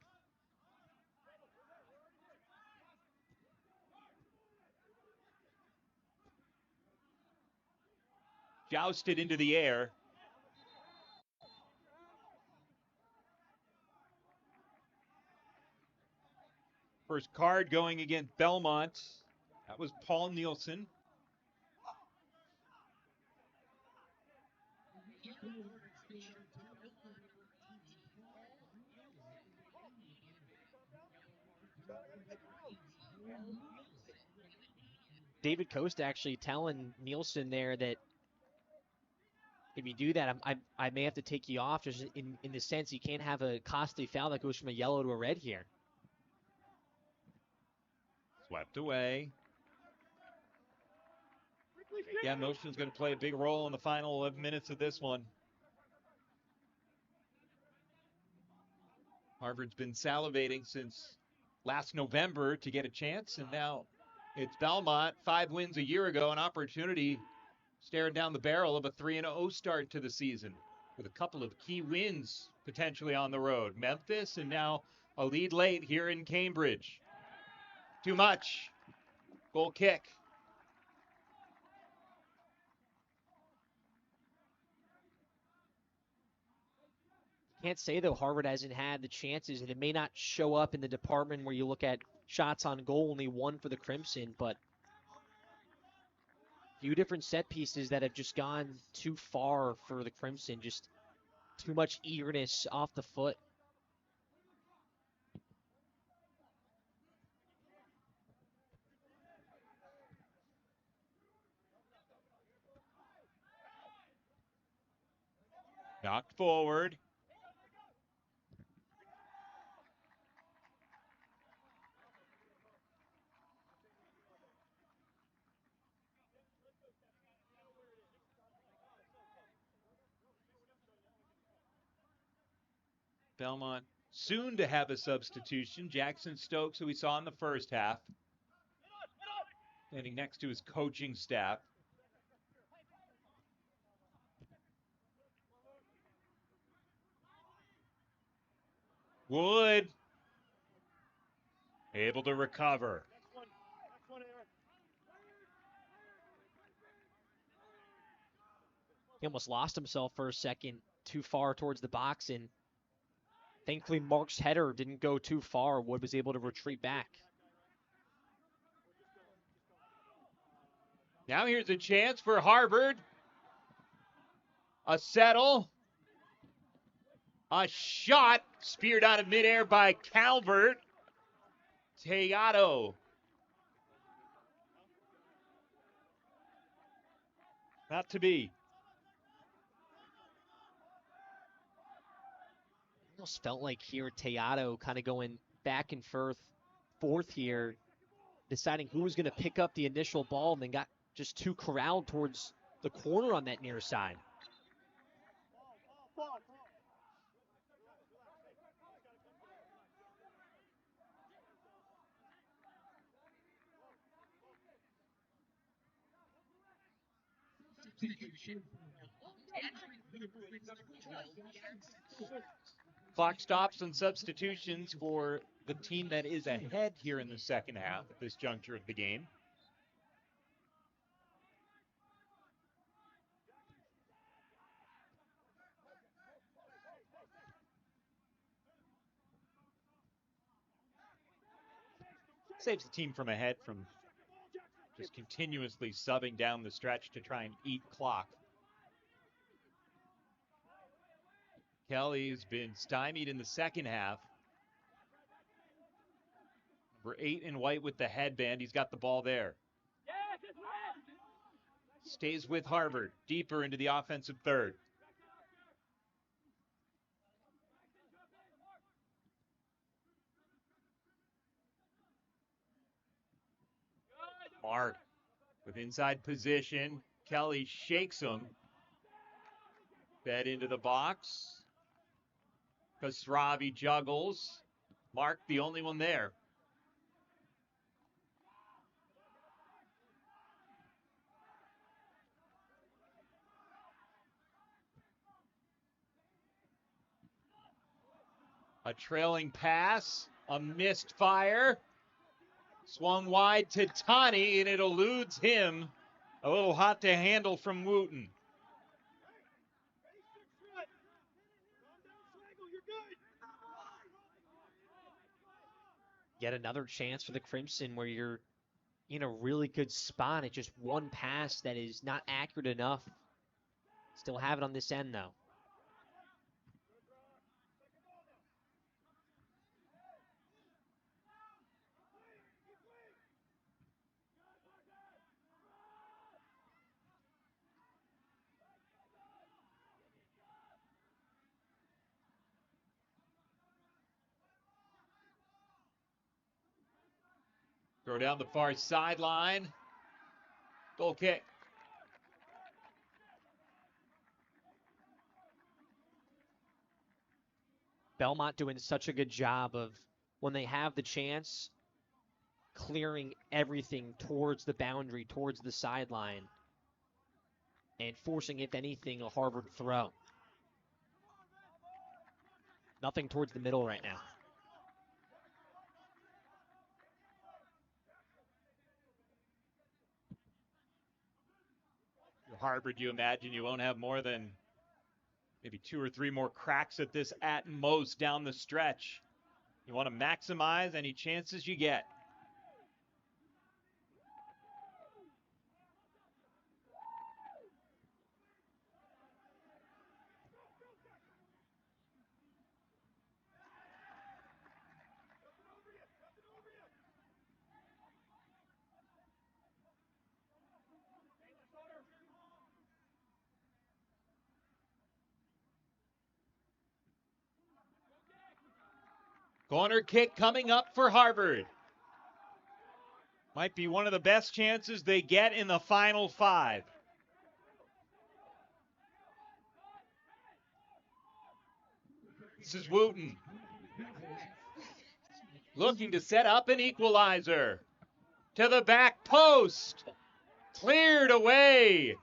Jousted into the air. First card going against Belmont. That was Paul Nielsen. David Costa actually telling Nielsen there that if you do that, I may have to take you off, just in the sense you can't have a costly foul that goes from a yellow to a red here. Swept away. Yeah, motion's going to play a big role in the final 11 minutes of this one. Harvard's been salivating since last November to get a chance, and now it's Belmont. 5 wins a year ago, an opportunity staring down the barrel of a 3-0 start to the season with a couple of key wins potentially on the road. Memphis, and now a lead late here in Cambridge. Too much. Goal kick. Can't say, though, Harvard hasn't had the chances, and it may not show up in the department where you look at shots on goal, only one for the Crimson, but Few different set pieces that have just gone too far for the Crimson. Just too much eagerness off the foot. Knocked forward. Belmont soon to have a substitution. Jackson Stokes, who we saw in the first half, standing next to his coaching staff. Wood able to recover. He almost lost himself for a second, too far towards the box, and thankfully Mark's header didn't go too far. Wood was able to retreat back. Now here's a chance for Harvard. A settle. A shot speared out of midair by Calvert. Teato. Not to be. Almost felt like here Teato kind of going back and forth here, deciding who was going to pick up the initial ball, and then got just too corralled towards the corner on that near side. Clock stops and substitutions for the team that is ahead here in the second half at this juncture of the game. Saves the team from ahead from just continuously subbing down the stretch to try and eat clock. Kelly's been stymied in the second half. Number 8 in white with the headband. He's got the ball there. Stays with Harvard, deeper into the offensive third. Mark with inside position. Kelly shakes him. Fed into the box. Kasravi juggles. Mark the only one there. A trailing pass, a missed fire. Swung wide to Tani, and it eludes him. A little hot to handle from Wooten. Yet another chance for the Crimson where you're in a really good spot. It's just one pass that is not accurate enough. Still have it on this end, though. Throw down the far sideline. Goal kick. Belmont doing such a good job of, when they have the chance, clearing everything towards the boundary, towards the sideline, and forcing, if anything, a Harvard throw. Nothing towards the middle right now. Harvard, you imagine you won't have more than maybe 2 or 3 more cracks at this at most down the stretch. You want to maximize any chances you get. Corner kick coming up for Harvard. Might be one of the best chances they get in the final 5. This is Wooten. Looking to set up an equalizer. To the back post. Cleared away.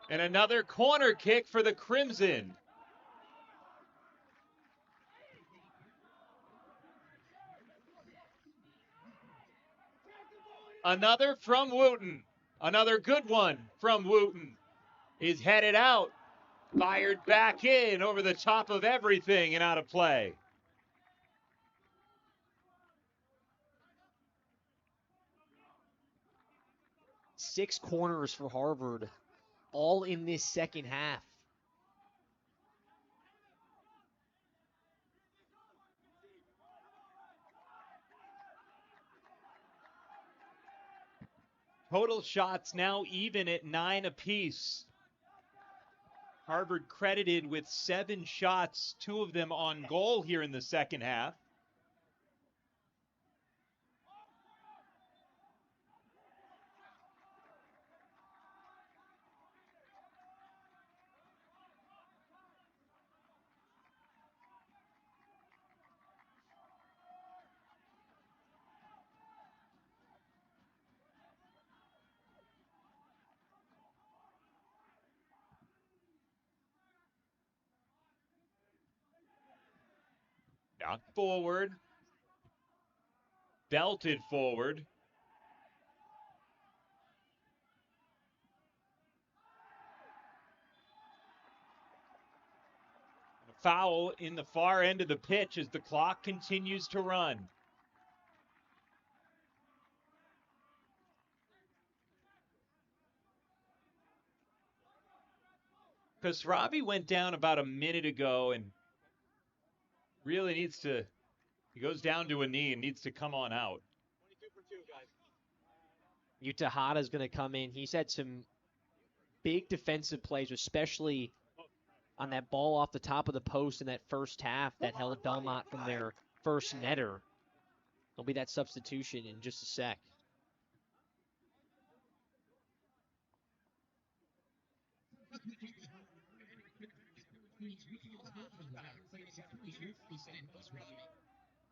And another corner kick for the Crimson. Another from Wooten. Another good one from Wooten. Is headed out. Fired back in over the top of everything and out of play. Six corners for Harvard, all in this second half. Total shots now even at 9 apiece. Harvard credited with 7 shots, 2 of them on goal here in the second half. Knocked forward. Belted forward. A foul in the far end of the pitch as the clock continues to run. Kasravi went down about a minute ago and really needs to, he goes down to a knee and needs to come on out. 22 for 2, guys. Utahada's going to come in. He's had some big defensive plays, especially on that ball off the top of the post in that first half that held Belmont from their first netter. There'll be that substitution in just a sec.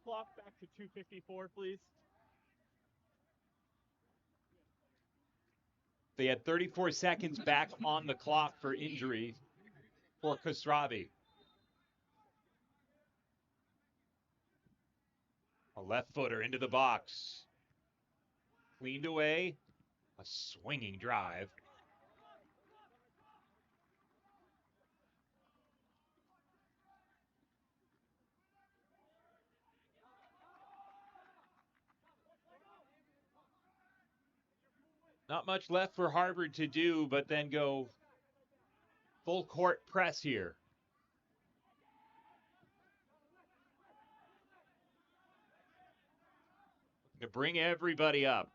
Clock back to 2:54, please. They had 34 seconds back on the clock for injury for Kasravi. A left footer into the box. Cleaned away. A swinging drive. Not much left for Harvard to do, but then go full court press here. To bring everybody up.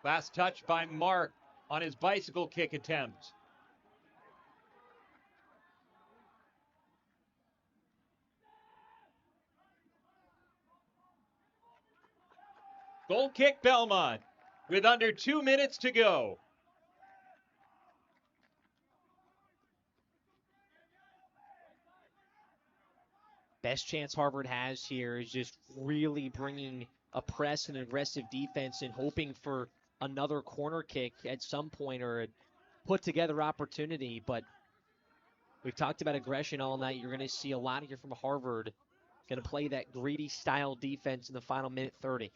Last touch by Mark on his bicycle kick attempt. Goal kick Belmont with under 2 minutes to go. Best chance Harvard has here is just really bringing a press and aggressive defense and hoping for another corner kick at some point or a put together opportunity. But we've talked about aggression all night. You're going to see a lot here from Harvard. Going to play that greedy style defense in the final minute 30.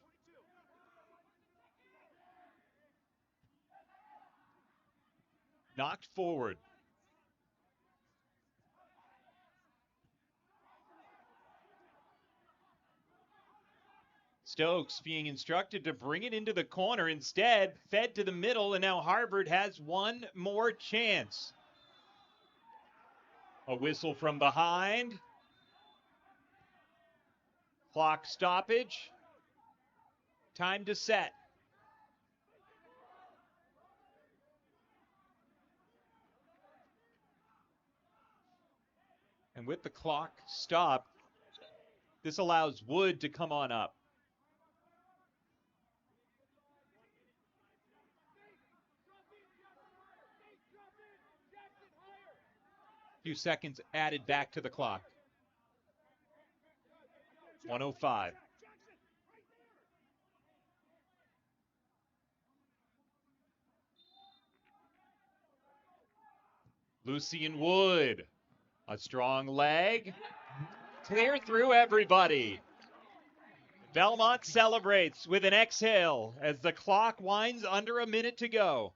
Knocked forward. Stokes being instructed to bring it into the corner. Instead, fed to the middle, and now Harvard has one more chance. A whistle from behind. Clock stoppage. Time to set. And with the clock stopped, this allows Wood to come on up. Few seconds added back to the clock. 105. Lucian Wood, a strong leg, clear through everybody. Belmont celebrates with an exhale as the clock winds under a minute to go.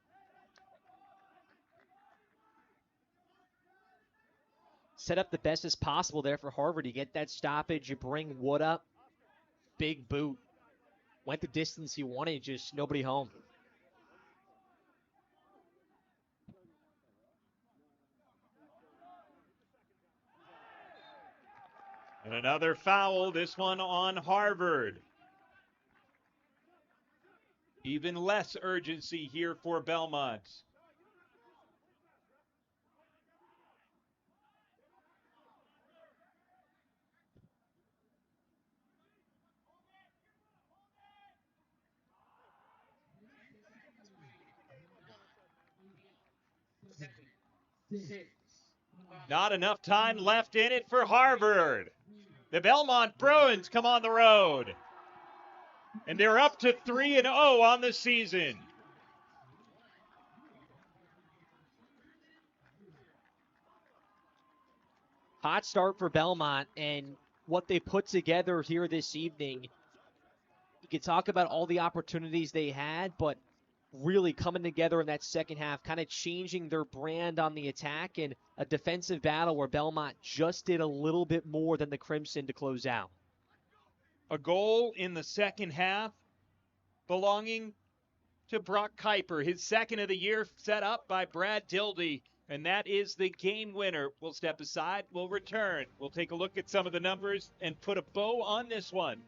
Set up the best as possible there for Harvard. You get that stoppage, you bring Wood up, big boot. Went the distance he wanted, just nobody home. And another foul, this one on Harvard. Even less urgency here for Belmont. Not enough time left in it for Harvard. The Belmont Bruins come on the road. And they're up to 3-0 on the season. Hot start for Belmont, and what they put together here this evening. You could talk about all the opportunities they had, but really coming together in that second half, kind of changing their brand on the attack, and a defensive battle where Belmont just did a little bit more than the Crimson to close out. A goal in the second half belonging to Brock Kuiper, his second of the year, set up by Brad Dildy. And that is the game winner. We'll step aside. We'll return. We'll take a look at some of the numbers and put a bow on this one.